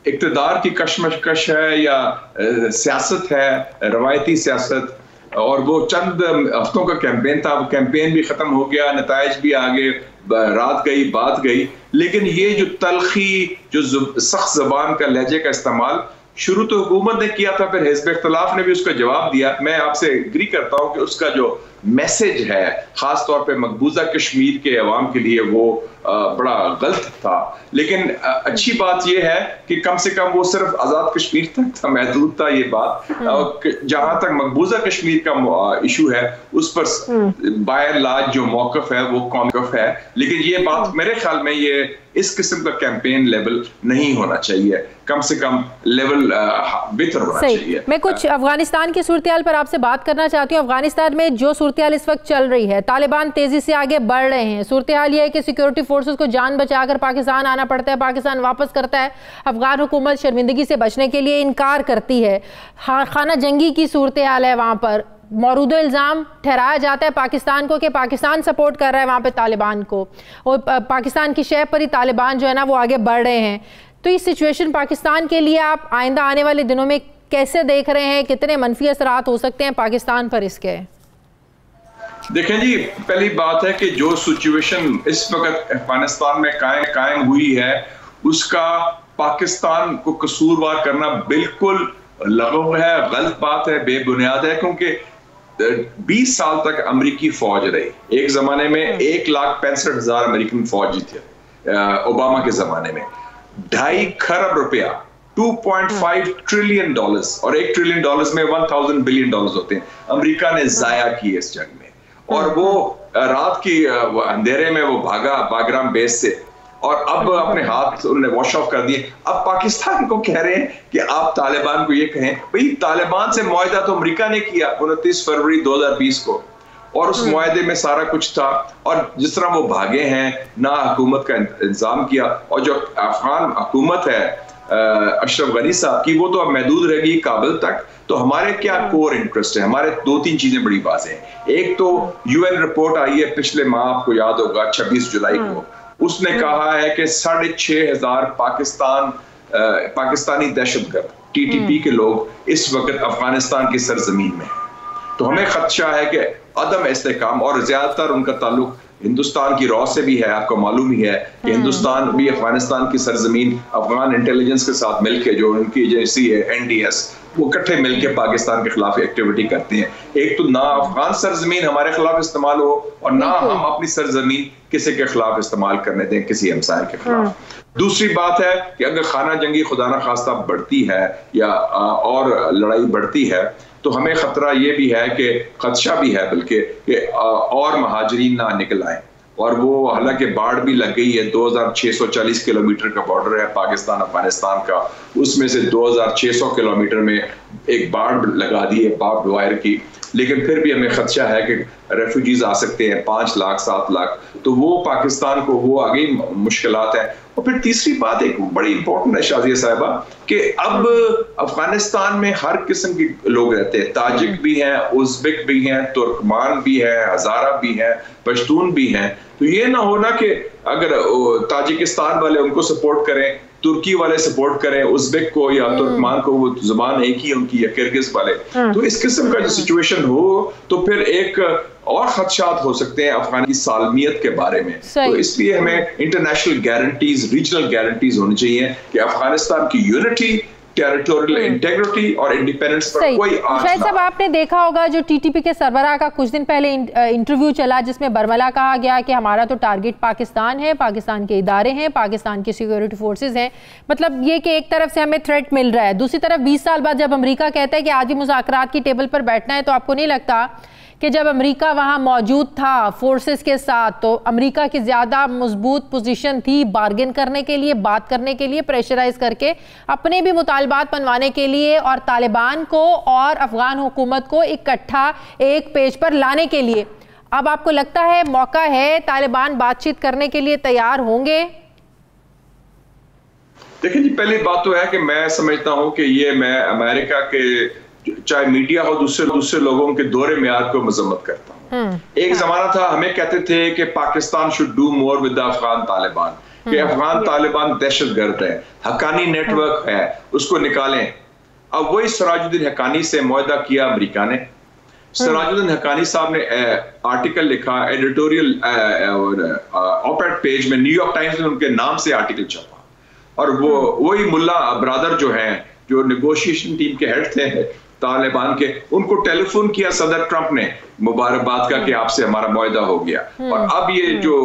इक़्तिदार की कशमकश है या सियासत है, रवायती सियासत, और वो चंद हफ्तों का कैंपेन था, वो कैंपेन भी खत्म हो गया, नताइज भी आगे, रात गई बात गई। लेकिन ये जो तलखी, जो सख्त जबान का लहजे का इस्तेमाल शुरू तो हुकूमत ने किया था, फिर हिज़्ब इख्तिलाफ ने भी उसका जवाब दिया। मैं आपसे एग्री करता हूँ कि उसका जो मैसेज है खास तौर पे मकबूजा कश्मीर के अवाम के लिए वो बड़ा गलत था। लेकिन अच्छी बात यह है कि कम से कम वो सिर्फ आज़ाद कश्मीर तक था, महदूद था ये बात। जहां तक मकबूजा कश्मीर का इशू है उस पर बाय एंड लार्ज जो मौक़िफ़ है वो मौक़िफ़ है। लेकिन ये बात मेरे ख्याल में ये इस किस्म का कैंपेन लेवल नहीं होना चाहिए, कम से कम लेवल बेहतर होना चाहिए। मैं कुछ अफगानिस्तान की सूरत-ए-हाल पर आपसे बात करना चाहती हूँ। अफगानिस्तान में जो सूरत-ए-हाल इस वक्त चल रही है, तालिबान तेजी से आगे बढ़ रहे हैं। सूरत-ए-हाल ये है कि सिक्योरिटी फोर्सेस को जान बचाकर पाकिस्तान आना पड़ता है, पाकिस्तान वापस करता है। अफगान हुकूमत शर्मिंदगी से बचने के लिए इनकार करती है। खाना जंगी की सूरत-ए-हाल है वहाँ पर। मौजूदा इल्ज़ाम ठहराया जाता है पाकिस्तान को कि पाकिस्तान सपोर्ट कर रहा है वहाँ पे तालिबान को, और पाकिस्तान की शह पर ही तालिबान जो है ना वो आगे बढ़ रहे हैं। तो इस सिचुएशन पाकिस्तान के लिए आप आइंदा आने वाले दिनों में कैसे देख रहे हैं? कितने मनफी असरात हो सकते हैं पाकिस्तान पर इसके? देखें जी, पहली बात है कि जो सिचुएशन इस वक्त अफगानिस्तान में कायम हुई है उसका पाकिस्तान को कसूरवार करना बिल्कुल लगो है, गलत बात है, बेबुनियाद है। क्योंकि 20 साल तक अमेरिकी फौज रही। एक जमाने में 1,65,000 अमेरिकन फौजी थे ओबामा के जमाने में। 2.5 खरब रुपया, $2.5 ट्रिलियन, और $1 ट्रिलियन में 1,000 बिलियन होते हैं, अमेरिका ने जाया किए इस जंग में। और वो रात की अंधेरे में वो भागा बागराम बेस से, और अब अपने हाथ उन्होंने वॉश ऑफ कर दिए। अब पाकिस्तान को कह रहे हैं कि आप तालिबान को ये कहें, भाई तालिबान से मुआहदा तो अमेरिका ने किया 29 फरवरी 2020 को, और उस मुआहदे में सारा कुछ था। और जिस तरह वो भागे हैं, ना हुकूमत का इंतजाम किया, और जो अफगान हुकूमत है अशरफ गनी साहब की, वो तो अब महदूद रहेगी काबिल तक। तो हमारे क्या कोर इंटरेस्ट है? हमारे 2-3 चीजें बड़ी वाज़ेह हैं। एक तो यूएन रिपोर्ट आई है पिछले माह, आपको याद होगा 26 जुलाई को, उसने कहा है कि 6,500 पाकिस्तानी दहशतगर्द TTP के लोग इस वक्त अफगानिस्तान की सरजमीन में हैं। तो हमें खदशा है कि अदम इस्तेकाम, और ज्यादातर उनका ताल्लुक हिंदुस्तान की रॉ से भी है। आपको मालूम ही है कि हिंदुस्तान भी अफगानिस्तान की सरजमीन अफगान इंटेलिजेंस के साथ मिलकर, जो उनकी एजेंसी है NDS, वो इकट्ठे मिलकर पाकिस्तान के खिलाफ एक्टिविटी करते हैं। एक तो ना अफगान सरजमीन हमारे खिलाफ इस्तेमाल हो और ना हम अपनी सरजमीन किसी के खिलाफ इस्तेमाल करने दें, किसी हमसाये के खिलाफ। दूसरी बात है कि अगर खाना जंगी खुदा न खास्ता बढ़ती है या और लड़ाई बढ़ती है तो हमें खतरा ये भी है कि खदशा भी है बल्कि कि और महाजरीन ना निकल आए। और वो हालांकि बाढ़ भी लग गई है, 2640 किलोमीटर का बॉर्डर है पाकिस्तान अफगानिस्तान का, उसमें से 2600 किलोमीटर में एक बाढ़ लगा दी है बार्ब वायर की। लेकिन फिर भी हमें खदशा है कि रेफ्यूजीज आ सकते हैं 5 लाख 7 लाख, तो वो पाकिस्तान को वो आगे मुश्किलात है। और फिर तीसरी बात एक बड़ी इंपॉर्टेंट है शाजिया साहिबा कि अब अफगानिस्तान में हर किस्म के लोग रहते हैं, ताजिक भी हैं, उज़्बेक भी हैं, तुर्कमान भी है, हजारा भी है, पश्तून भी हैं। तो ये ना होना कि अगर ताजिकिस्तान वाले उनको सपोर्ट करें, तुर्की वाले सपोर्ट करें उज़्बेक को या तुर्कमान को, वो जुबान एक ही उनकी, या किर्गिज वाले। तो इस किस्म का जो सिचुएशन हो तो फिर एक और खदशात हो सकते हैं अफगान की सालमियत के बारे में। तो इसलिए हमें इंटरनेशनल गारंटीज, रीजनल गारंटीज होनी चाहिए कि अफगानिस्तान की यूनिटी, टेरिटोरियल इंटेग्रिटी और इंडिपेंडेंस पर कोई आंच शायद साहब आपने देखा होगा जो TTP के सरबराह का कुछ दिन पहले इंटरव्यू चला जिसमें बरमला कहा गया कि हमारा तो टारगेट पाकिस्तान है, पाकिस्तान के इदारे हैं, पाकिस्तान की सिक्योरिटी फोर्सेस हैं। मतलब ये कि एक तरफ से हमें थ्रेट मिल रहा है, दूसरी तरफ 20 साल बाद जब अमेरिका कहता है कि आज भी मुज़ाकरात की टेबल पर बैठना है, तो आपको नहीं लगता कि जब अमेरिका वहाँ मौजूद था फोर्सेस के साथ तो अमेरिका की ज़्यादा मजबूत पोजीशन थी बार्गेन करने के लिए, बात करने के लिए, प्रेशराइज करके अपने भी मुतालबात मनवाने के लिए और तालिबान को और अफगान हुकूमत को इकट्ठा एक पेज पर लाने के लिए? अब आपको लगता है मौका है, तालिबान बातचीत करने के लिए तैयार होंगे? देखिए जी, पहली बात तो है कि मैं समझता हूँ कि ये मैं अमेरिका के चाहे मीडिया हो दूसरे लोगों के दौरे म्यार को मजम्मत करता हूँ। एक जमाना था हमें कहते थे कि Pakistan should do more with the Afghan Taliban, कि अफगान तालिबान दहशतगर्द है, हक्कानी नेटवर्क है, उसको निकालें। अब वही सिराजुद्दीन हक्कानी से मुआहदा किया अमेरिका ने। सिराजुद्दीन हक्कानी साहब ने आर्टिकल लिखा, एडिटोरियल ऑप-एड पेज में न्यूयॉर्क टाइम्स में उनके नाम से आर्टिकल छपा, और वो वही मुल्ला ब्रादर जो हैं, जो नेगोशिएशन टीम के हेड थे तालिबान के, उनको टेलीफोन किया सदर ट्रंप ने मुबारकबाद का कि आपसे हमारा मुआहदा हो गया। और अब ये जो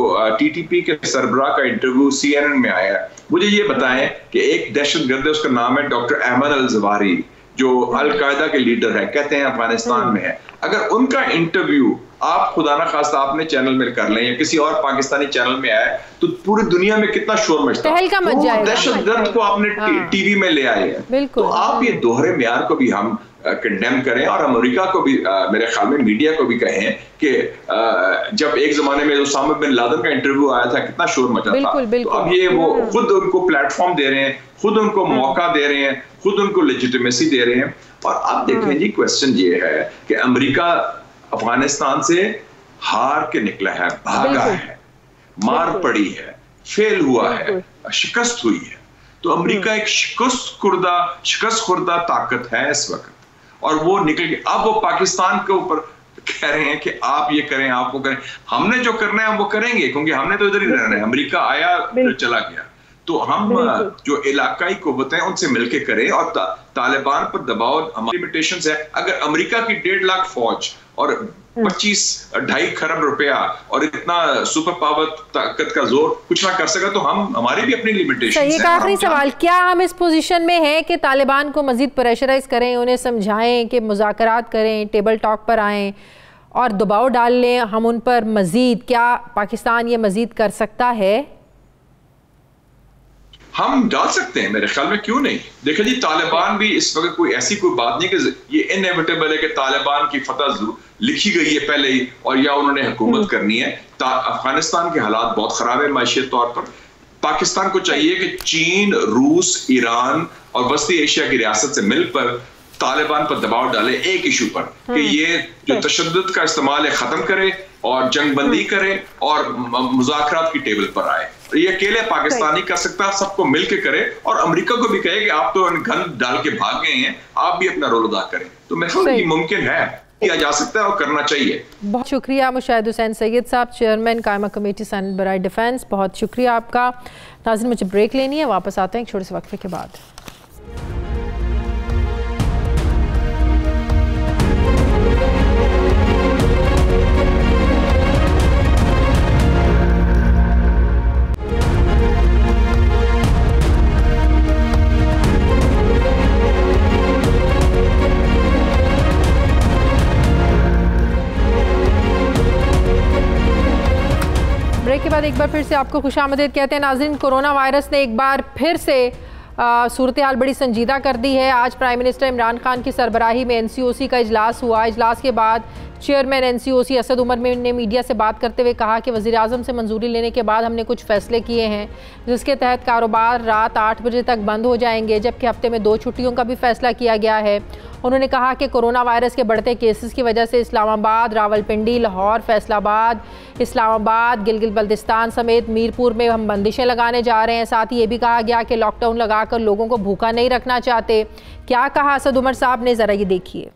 TTP के सरबराह का इंटरव्यू CNN में आया, मुझे ये बताएं कि एक दहशतगर्द है, उसका नाम है डॉक्टर अहमद अल-जवाहिरी, जो अल-कायदा के लीडर है, कहते हैं अफगानिस्तान में है। अगर उनका इंटरव्यू आप खुदा ना खास्ता अपने चैनल में कर लें या किसी और पाकिस्तानी चैनल में आए तो पूरी दुनिया में कितना शोर मचता है। दहशतगर्द को आपने टीवी में ले आए हैं, तो आप ये दोहरे म्यार को भी हम कंडेम करें, और अमेरिका को भी मेरे ख्याल में मीडिया को भी कहें कि जब एक जमाने में ओसामा बिन लादेन का इंटरव्यू आया था कितना शोर मचा था, तो अब ये वो खुद उनको प्लेटफॉर्म दे रहे हैं, खुद उनको मौका दे रहे हैं, खुद उनको लेजिटिमेसी दे रहे हैं। और अब देखें जी, क्वेश्चन ये है कि अमेरिका अफगानिस्तान से हार के निकला है, भागा है, मार पड़ी है, फेल हुआ है, शिकस्त हुई है। तो अमेरिका एक शिकस्त खुर्दा ताकत है इस वक्त, और वो निकल गई। अब वो पाकिस्तान के ऊपर कह रहे हैं कि आप ये करें, आप वो करें। हमने जो करना है वो करेंगे, क्योंकि हमने तो इधर ही रहना है। अमेरिका आया चला गया, तो हम जो इलाकाई कुव्वतें उनसे मिलके करें, और तालिबान पर दबाव, हमारी लिमिटेशंस है। अगर अमेरिका की 1.5 लाख फौज और 25-2.5 खरब रुपया और इतना सुपर पावर ताकत का जोर कुछ ना कर सका, तो हमारी भी अपनी लिमिटेशंस है। एक आखिरी सवाल, क्या हम इस पोजीशन में हैं कि तालिबान को मजीद प्रेशराइज करें, उन्हें समझाएं कि मुज़ाकरात करें, टेबल टॉक पर आएं और दबाव डाल लें हम उन पर मजीद? क्या पाकिस्तान ये मजीद कर सकता है? हम डाल सकते हैं, मेरे ख्याल में, क्यों नहीं। देखिए जी, तालिबान भी इस वक्त कोई ऐसी कोई बात नहीं कि ये इनएविटेबल है कि तालिबान की फतह लिखी गई है पहले ही और या उन्होंने हुकूमत करनी है। अफगानिस्तान के हालात बहुत खराब है माशी तौर पर। पाकिस्तान को चाहिए कि चीन, रूस, ईरान और वस्ती एशिया की रियासत से मिलकर तालिबान पर दबाव डाले एक इशू पर कि ये जो तशद्दुद का इस्तेमाल है खत्म करे और जंगबंदी करे और मुज़ाकरात की टेबल पर आए। ये अकेले पाकिस्तानी कर सकता, सबको मिलकर करे और अमेरिका को भी कहे कि आप तो गन डाल के भाग गए हैं, आप भी अपना रोल अदा करें। तो मैं ख्याल ये मुमकिन है, किया जा सकता है और करना चाहिए। बहुत शुक्रिया मुशाहिद हुसैन सैयद साहब, चेयरमैन कायमा कमेटी सेनेट बराए डिफेंस, बहुत शुक्रिया आपका। नाज़रीन मुझे ब्रेक लेनी है, वापस आते हैं एक छोटे से वक्फे के बाद। ब्रेक के बाद एक बार फिर से आपको खुशामदीद कहते हैं। नाज़रीन, कोरोना वायरस ने एक बार फिर से सूरत हाल बड़ी संजीदा कर दी है। आज प्राइम मिनिस्टर इमरान खान की सरबराही में NCOC का इजलास हुआ। इजलास के बाद चेयरमैन NCOC असद उमर ने मीडिया से बात करते हुए कहा कि वज़ीर आज़म से मंजूरी लेने के बाद हमने कुछ फ़ैसले किए हैं, जिसके तहत कारोबार रात 8 बजे तक बंद हो जाएंगे, जबकि हफ्ते में 2 छुट्टियों का भी फ़ैसला किया गया है। उन्होंने कहा कि कोरोना वायरस के बढ़ते केसेस की वजह से इस्लामाबाद, रावलपिंडी, लाहौर, फैसलाबाद, इस्लामाबाद, गिलगित बल्तिस्तान समेत मीरपुर में हम बंदिशें लगाने जा रहे हैं। साथ ही ये भी कहा गया कि लॉकडाउन लगाकर लोगों को भूखा नहीं रखना चाहते। क्या कहा असद उमर साहब ने, ज़रा ये देखिए।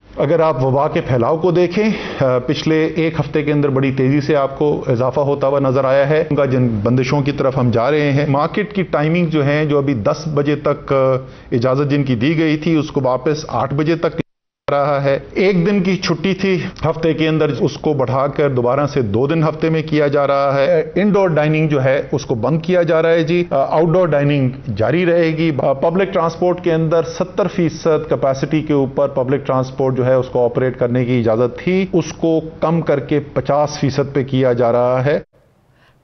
अगर आप वबा के फैलाव को देखें, पिछले एक हफ्ते के अंदर बड़ी तेजी से आपको इजाफा होता हुआ नजर आया है। उनका जिन बंदिशों की तरफ हम जा रहे हैं, मार्केट की टाइमिंग जो है, जो अभी 10 बजे तक इजाजत जिनकी दी गई थी, उसको वापस 8 बजे तक रहा है। एक दिन की छुट्टी थी हफ्ते के अंदर, उसको बढ़ाकर दोबारा से 2 दिन हफ्ते में किया जा रहा है। इंडोर डाइनिंग जो है उसको बंद किया जा रहा है जी। आउटडोर डाइनिंग जारी रहेगी। पब्लिक ट्रांसपोर्ट के अंदर 70% कैपेसिटी के ऊपर पब्लिक ट्रांसपोर्ट जो है उसको ऑपरेट करने की इजाजत थी, उसको कम करके 50% पे किया जा रहा है।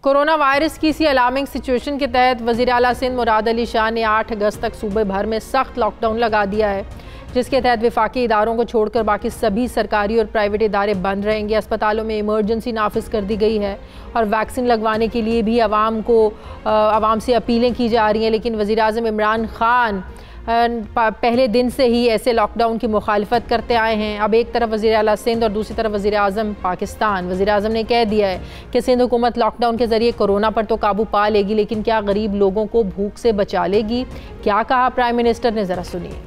कोरोना वायरस की इसी अलार्मिंग सिचुएशन के तहत वज़ीर आला सिंध मुराद अली शाह ने 8 अगस्त तक सूबे भर में सख्त लॉकडाउन लगा दिया है, जिसके तहत वफाकी इदारों को छोड़कर बाकी सभी सरकारी और प्राइवेट इदारे बंद रहेंगे। अस्पतालों में इमरजेंसी नाफिज कर दी गई है और वैक्सीन लगवाने के लिए भी आवाम से अपीलें की जा रही हैं। लेकिन वज़ीर आज़म इमरान खान पहले दिन से ही ऐसे लॉकडाउन की मुखालिफत करते आए हैं। अब एक तरफ वज़ीर आला सिंध और दूसरी तरफ वज़ीर आज़म पाकिस्तान। वज़ीर आज़म ने कह दिया है कि सिंध हुकूमत लॉकडाउन के ज़रिए कोरोना पर तो काबू पा लेगी, लेकिन क्या गरीब लोगों को भूख से बचा लेगी? क्या कहा प्राइम मिनिस्टर ने, ज़रा सुनिए।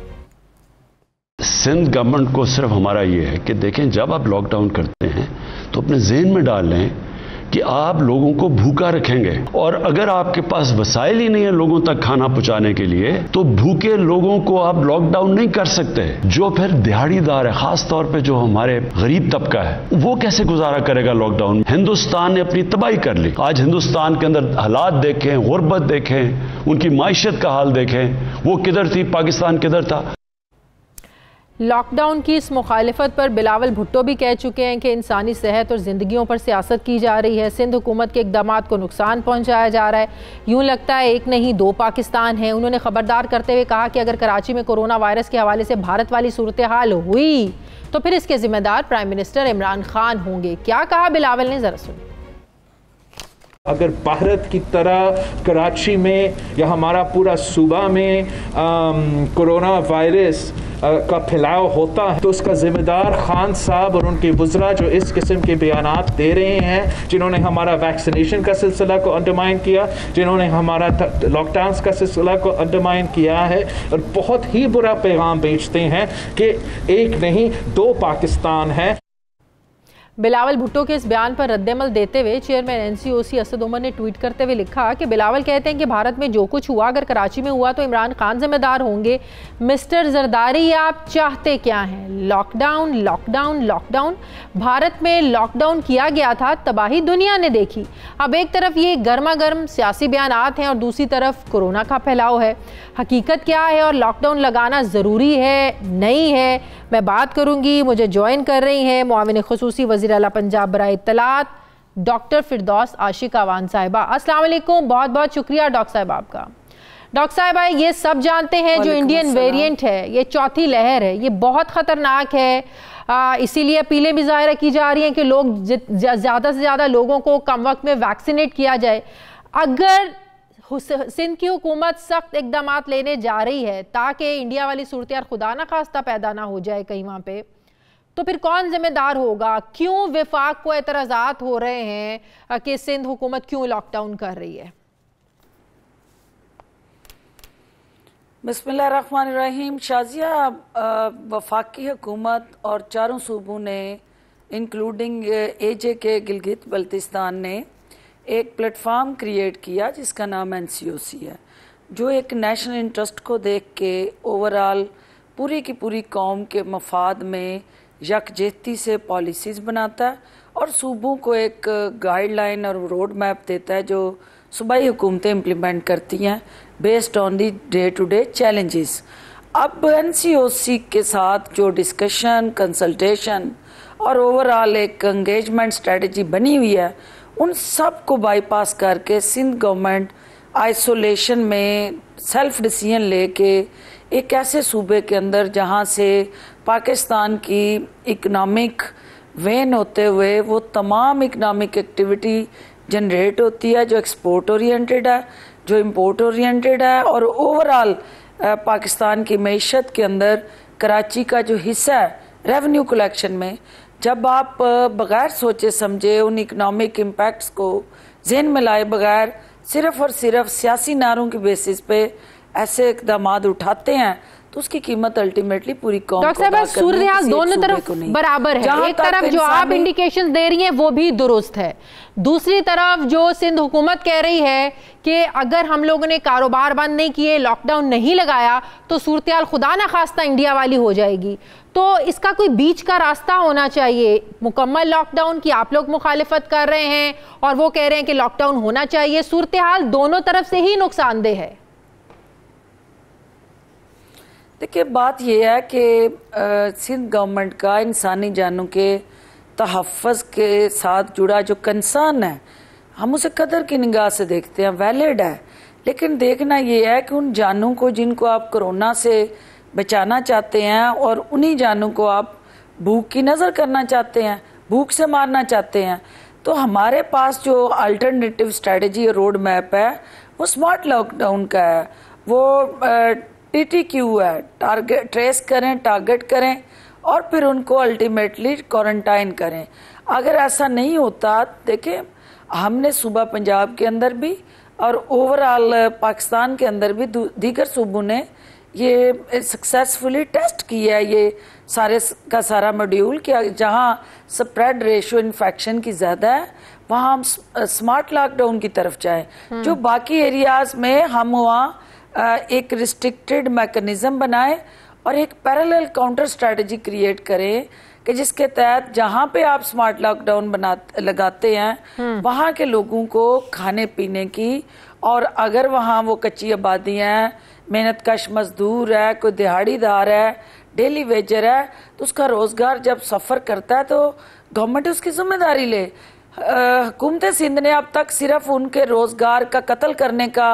सिंध गवर्नमेंट को सिर्फ हमारा ये है कि देखें, जब आप लॉकडाउन करते हैं तो अपने जहन में डाल लें कि आप लोगों को भूखा रखेंगे, और अगर आपके पास वसाइल ही नहीं है लोगों तक खाना पहुंचाने के लिए, तो भूखे लोगों को आप लॉकडाउन नहीं कर सकते। जो फिर दिहाड़ीदार है, खास तौर पे जो हमारे गरीब तबका है, वो कैसे गुजारा करेगा लॉकडाउन? हिंदुस्तान ने अपनी तबाही कर ली। आज हिंदुस्तान के अंदर हालात देखें, गुर्बत देखें, उनकी माइशत का हाल देखें, वो किधर थी, पाकिस्तान किधर था। लॉकडाउन की इस मुखालिफत पर बिलावल भुट्टो भी कह चुके हैं कि इंसानी सेहत और ज़िंदगियों पर सियासत की जा रही है। सिंध हुकूमत के इक़दामात को नुकसान पहुंचाया जा रहा है। यूँ लगता है एक नहीं 2 पाकिस्तान हैं। उन्होंने खबरदार करते हुए कहा कि अगर कराची में कोरोना वायरस के हवाले से भारत वाली सूरत हाल हुई तो फिर इसके ज़िम्मेदार प्राइम मिनिस्टर इमरान खान होंगे। क्या कहा बिलावल ने, ज़रा सुनिए। अगर भारत की तरह कराची में या हमारा पूरा सूबा में कोरोना वायरस का फैलाव होता है तो उसका जिम्मेदार खान साहब और उनके वज़रा जो इस किस्म के बयानात दे रहे हैं, जिन्होंने हमारा वैक्सीनेशन का सिलसिला को अंडरमाइन किया, जिन्होंने हमारा लॉकडाउन का सिलसिला को अंडरमाइन किया है, और बहुत ही बुरा पैगाम भेजते हैं कि एक नहीं 2 पाकिस्तान है। बिलावल भुट्टो के इस बयान पर रद्दमल देते हुए चेयरमैन NCOC असद उमर ने ट्वीट करते हुए लिखा कि बिलावल कहते हैं कि भारत में जो कुछ हुआ अगर कराची में हुआ तो इमरान खान जिम्मेदार होंगे। मिस्टर जरदारी, आप चाहते क्या हैं? Lockdown, lockdown, lockdown. भारत में लॉकडाउन किया गया था, तबाही दुनिया ने देखी। अब एक तरफ ये गर्मा गर्म सियासी बयानात हैं और दूसरी तरफ कोरोना का फैलाव है। हकीकत क्या है और लॉकडाउन लगाना ज़रूरी है नहीं है, मैं बात करूँगी। मुझे ज्वाइन कर रही हैं मुआविन खुसूसी वज़ीर आला पंजाब बराए इत्तलात डॉक्टर फिरदौस आशिक अवान साहिबा। अस्सलाम वालेकुम, बहुत बहुत शुक्रिया डॉक्टर साहब आपका। डॉक्टर साहिबा, ये सब जानते हैं जो इंडियन वेरिएंट है, ये चौथी लहर है, ये बहुत ख़तरनाक है। इसीलिए अपीलें भी ज़ाहिर की जा रही हैं कि लोग ज़्यादा से ज़्यादा लोगों को कम वक्त में वैक्सीनेट किया जाए। अगर सिंध की हुकूमत सख्त इकदाम लेने जा रही है ताकि इंडिया वाली सूरत खुदा ना खास्ता पैदा ना हो जाए कहीं वहाँ पे, तो फिर कौन जिम्मेदार होगा? क्यों विफाक को एतराज़ात हो रहे हैं कि सिंध हुकूमत क्यों लॉकडाउन कर रही है? बिस्मिल्लाहिर्रहमानिर्रहीम। शाजिया, वफाकी हुकूमत और चारों सूबों ने इंक्लूडिंग AJ के गिलगित बल्तिस्तान ने एक प्लेटफार्म क्रिएट किया जिसका नाम NCOC है, जो एक नेशनल इंटरेस्ट को देख के ओवरऑल पूरी की पूरी कौम के मफाद में यकजहती से पॉलिसीज़ बनाता है और सूबों को एक गाइडलाइन और रोड मैप देता है जो सूबाई हुकूमतें इम्प्लीमेंट करती हैं based on the day to day challenges. अब NCOC के साथ जो डिस्कशन, कंसल्टेशन और ओवरऑल एक एंगेजमेंट स्ट्रेटजी बनी हुई है, उन सब को बाईपास करके सिंध गवर्नमेंट आइसोलेशन में सेल्फ डिसीजन लेके एक ऐसे सूबे के अंदर जहां से पाकिस्तान की इकोनॉमिक वेन होते हुए वो तमाम इकोनॉमिक एक्टिविटी जनरेट होती है जो एक्सपोर्ट ओरिएंटेड है, जो इंपोर्ट ओरिएंटेड है, और ओवरऑल पाकिस्तान की मईशत के अंदर कराची का जो हिस्सा है रेवेन्यू कलेक्शन में, जब आप बगैर सोचे समझे उन इकोनॉमिक इम्पैक्ट्स को ज़हन में लाए बगैर सिर्फ और सिर्फ सियासी नारों की बेसिस पे ऐसे इकदाम उठाते हैं तो उसकी कीमत अल्टीमेटली पूरी कौम को अदा करनी है। सूरत दोनों तरफ बराबर है। एक तरफ जो आप इंडिकेशंस दे रही हैं वो भी दुरुस्त है, दूसरी तरफ जो सिंध हुकूमत कह रही है कि अगर हम लोगों ने कारोबार बंद नहीं किए, लॉकडाउन नहीं लगाया तो सूरत हाल खुदा ना खास्ता इंडिया वाली हो जाएगी। तो इसका कोई बीच का रास्ता होना चाहिए। मुकम्मल लॉकडाउन की आप लोग मुखालिफत कर रहे हैं और वो कह रहे हैं कि लॉकडाउन होना चाहिए। सूरत हाल दोनों तरफ से ही नुकसानदेह है। देखिए, बात यह है कि सिंध गवर्नमेंट का इंसानी जानों के तहफ़्फ़ुज़ के साथ जुड़ा जो कंसर्न है, हम उसे कदर की निगाह से देखते हैं, वैलिड है, लेकिन देखना यह है कि उन जानों को जिनको आप कोरोना से बचाना चाहते हैं और उन्हीं जानों को आप भूख की नज़र करना चाहते हैं, भूख से मारना चाहते हैं, तो हमारे पास जो अल्टरनेटिव स्ट्रेटजी और रोड मैप है वो स्मार्ट लॉकडाउन का है। वो TTQ है, टारगेट ट्रेस करें, टारगेट करें और फिर उनको अल्टीमेटली क्वारंटाइन करें। अगर ऐसा नहीं होता, देखिए हमने सूबा पंजाब के अंदर भी और ओवरऑल पाकिस्तान के अंदर भी दीगर सूबों ने ये सक्सेसफुली टेस्ट किया है, ये सारे का सारा मॉड्यूल कि जहां स्प्रेड रेशियो इन्फेक्शन की ज़्यादा है वहां हम स्मार्ट लॉकडाउन की तरफ जाएं। जो बाकी एरियाज में हम वहाँ एक रिस्ट्रिक्टेड मैकेनिज्म बनाएं और एक पैरेलल काउंटर स्ट्रेटजी क्रिएट करें कि जिसके तहत जहां पे आप स्मार्ट लॉकडाउन लगाते हैं वहां के लोगों को खाने पीने की, और अगर वहां वो कच्ची आबादी है, मेहनत कश मजदूर है, कोई दिहाड़ीदार है, डेली वेजर है, तो उसका रोजगार जब सफर करता है तो गवर्नमेंट उसकी जिम्मेदारी ले। हुकूमत सिंध ने अब तक सिर्फ उनके रोजगार का कत्ल करने का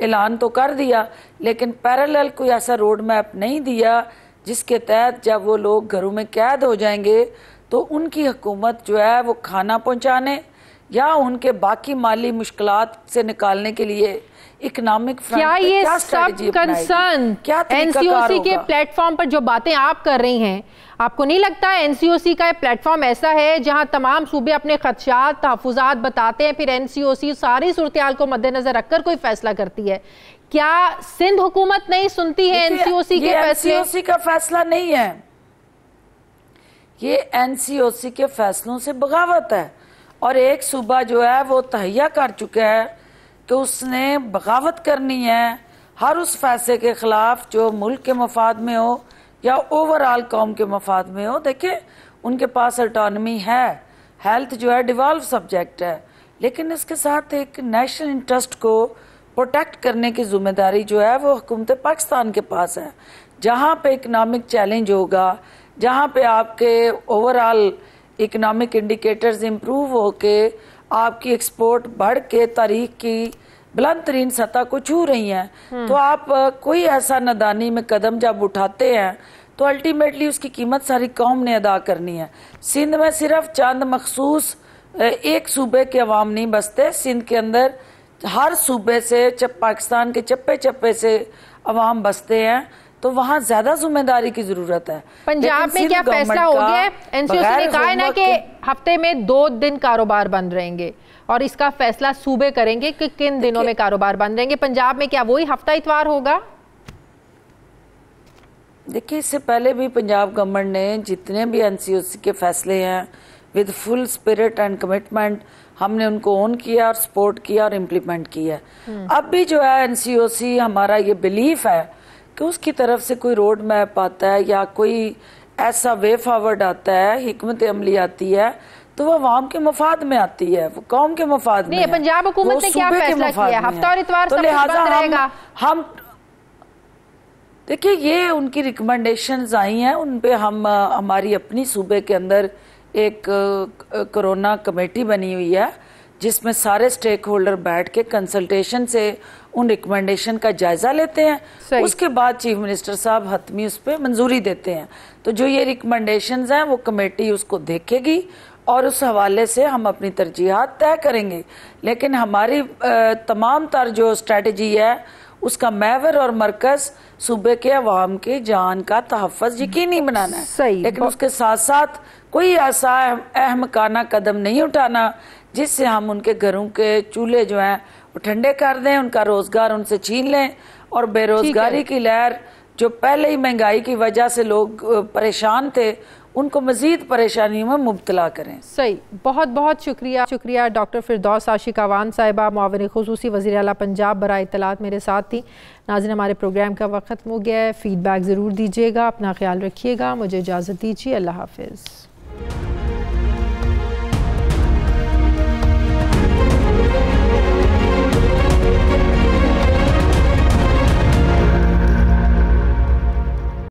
ऐलान तो कर दिया, लेकिन पैरेलल कोई ऐसा रोड मैप नहीं दिया जिसके तहत जब वो लोग घरों में कैद हो जाएंगे तो उनकी हुकूमत जो है वो खाना पहुंचाने या उनके बाकी माली मुश्किलात से निकालने के लिए इकोनॉमिक क्या ये सब कंसर्न NCOC के प्लेटफॉर्म पर जो बातें आप कर रही हैं, आपको नहीं लगता है NCOC का प्लेटफॉर्म ऐसा है जहां तमाम सूबे अपने खदशात, तहफुजात बताते हैं, फिर NCOC सारी सूरत हाल को मद्देनजर रखकर कोई फैसला करती है? क्या सिंध हुकूमत नहीं सुनती है NCOC के फैसले? NCOC का फैसला नहीं है, ये NCOC के फैसलों से बगावत है। और एक सूबा जो है वो तहैया कर चुका है कि उसने बगावत करनी है हर उस फैसले के खिलाफ जो मुल्क के मफाद में हो या ओवरऑल कौम के मफाद में हो। देखिए, उनके पास ऑटोनॉमी है, हेल्थ जो है डिवॉल्व सब्जेक्ट है, लेकिन इसके साथ एक नेशनल इंटरेस्ट को प्रोटेक्ट करने की जिम्मेदारी जो है वो हुकूमत पाकिस्तान के पास है। जहाँ पे इकोनॉमिक चैलेंज होगा, जहाँ पे आपके ओवरऑल इकोनॉमिक इंडिकेटर्स इम्प्रूव होके आपकी एक्सपोर्ट बढ़ के तारीख की बुलंद तरीन सतह को छू रही हैं, तो आप कोई ऐसा नादानी में कदम जब उठाते हैं तो अल्टीमेटली उसकी कीमत सारी कौम ने अदा करनी है। सिंध में सिर्फ चंद मखसूस एक सूबे के अवाम नहीं बसते, सिंध के अंदर हर सूबे से पाकिस्तान के चप्पे चप्पे से अवाम बसते हैं, तो वहाँ ज्यादा जिम्मेदारी की जरूरत है। पंजाब में क्या फैसला हो गया है? एनसीओसी ने कहा है ना कि हफ्ते में 2 दिन कारोबार बंद रहेंगे और इसका फैसला सूबे करेंगे कि किन दिनों में कारोबार बंद रहेंगे। पंजाब में क्या वही हफ्ता इतवार होगा? देखिए, इससे पहले भी पंजाब गवर्नमेंट ने जितने भी एनसीओसी के फैसले हैं with full spirit and commitment हमने उनको ऑन किया और सपोर्ट किया और इम्प्लीमेंट किया। अब भी जो है एनसीओसी, हमारा ये बिलीफ है कि उसकी तरफ से कोई रोड मैप आता है या कोई ऐसा वे फॉरवर्ड आता है, हिकमत अमली आती है, तो वो आवाम के मफाद में आती है, वो कौम के मफाद में। पंजाब हुकूमत ने क्या फैसला किया? हफ्ता और इतवार तो सब बंद रहेगा। हम देखिए, ये उनकी रिकमेंडेशंस आई हैं, उन पे हम हमारी अपनी सूबे के अंदर एक कोरोना कमेटी बनी हुई है जिसमें सारे स्टेक होल्डर बैठ के कंसल्टेशन से उन रिकमेंडेशन का जायजा लेते हैं। उसके बाद चीफ मिनिस्टर साहब हतमी उस पर मंजूरी देते हैं। तो जो ये रिकमेंडेशंस हैं वो कमेटी उसको देखेगी और उस हवाले से हम अपनी तरजीहात तय करेंगे। लेकिन हमारी तमाम तर जो स्ट्रेटजी है उसका महवर और मरकज सूबे के अवाम के जान का तहफ़्फ़ुज़ यकीनी बनाना है। लेकिन उसके साथ साथ कोई ऐसा अहमकाना कदम नहीं उठाना जिससे हम उनके घरों के चूल्हे जो हैं वो ठंडे कर दें, उनका रोजगार उनसे छीन लें और बेरोजगारी की लहर जो पहले ही महंगाई की वजह से लोग परेशान थे उनको मजीद परेशानियों में मुब्तला करें। सही, बहुत बहुत शुक्रिया डॉक्टर फिरदौस आशिक अवान साहिबा, मुआविन खुसूसी वज़ीर आला पंजाब बराए इत्तलात मेरे साथ थी। नाज़रीन, हमारे प्रोग्राम का वक्त खत्म हो गया है। फीडबैक ज़रूर दीजिएगा, अपना ख्याल रखिएगा। मुझे इजाज़त दीजिए, अल्लाह हाफिज़।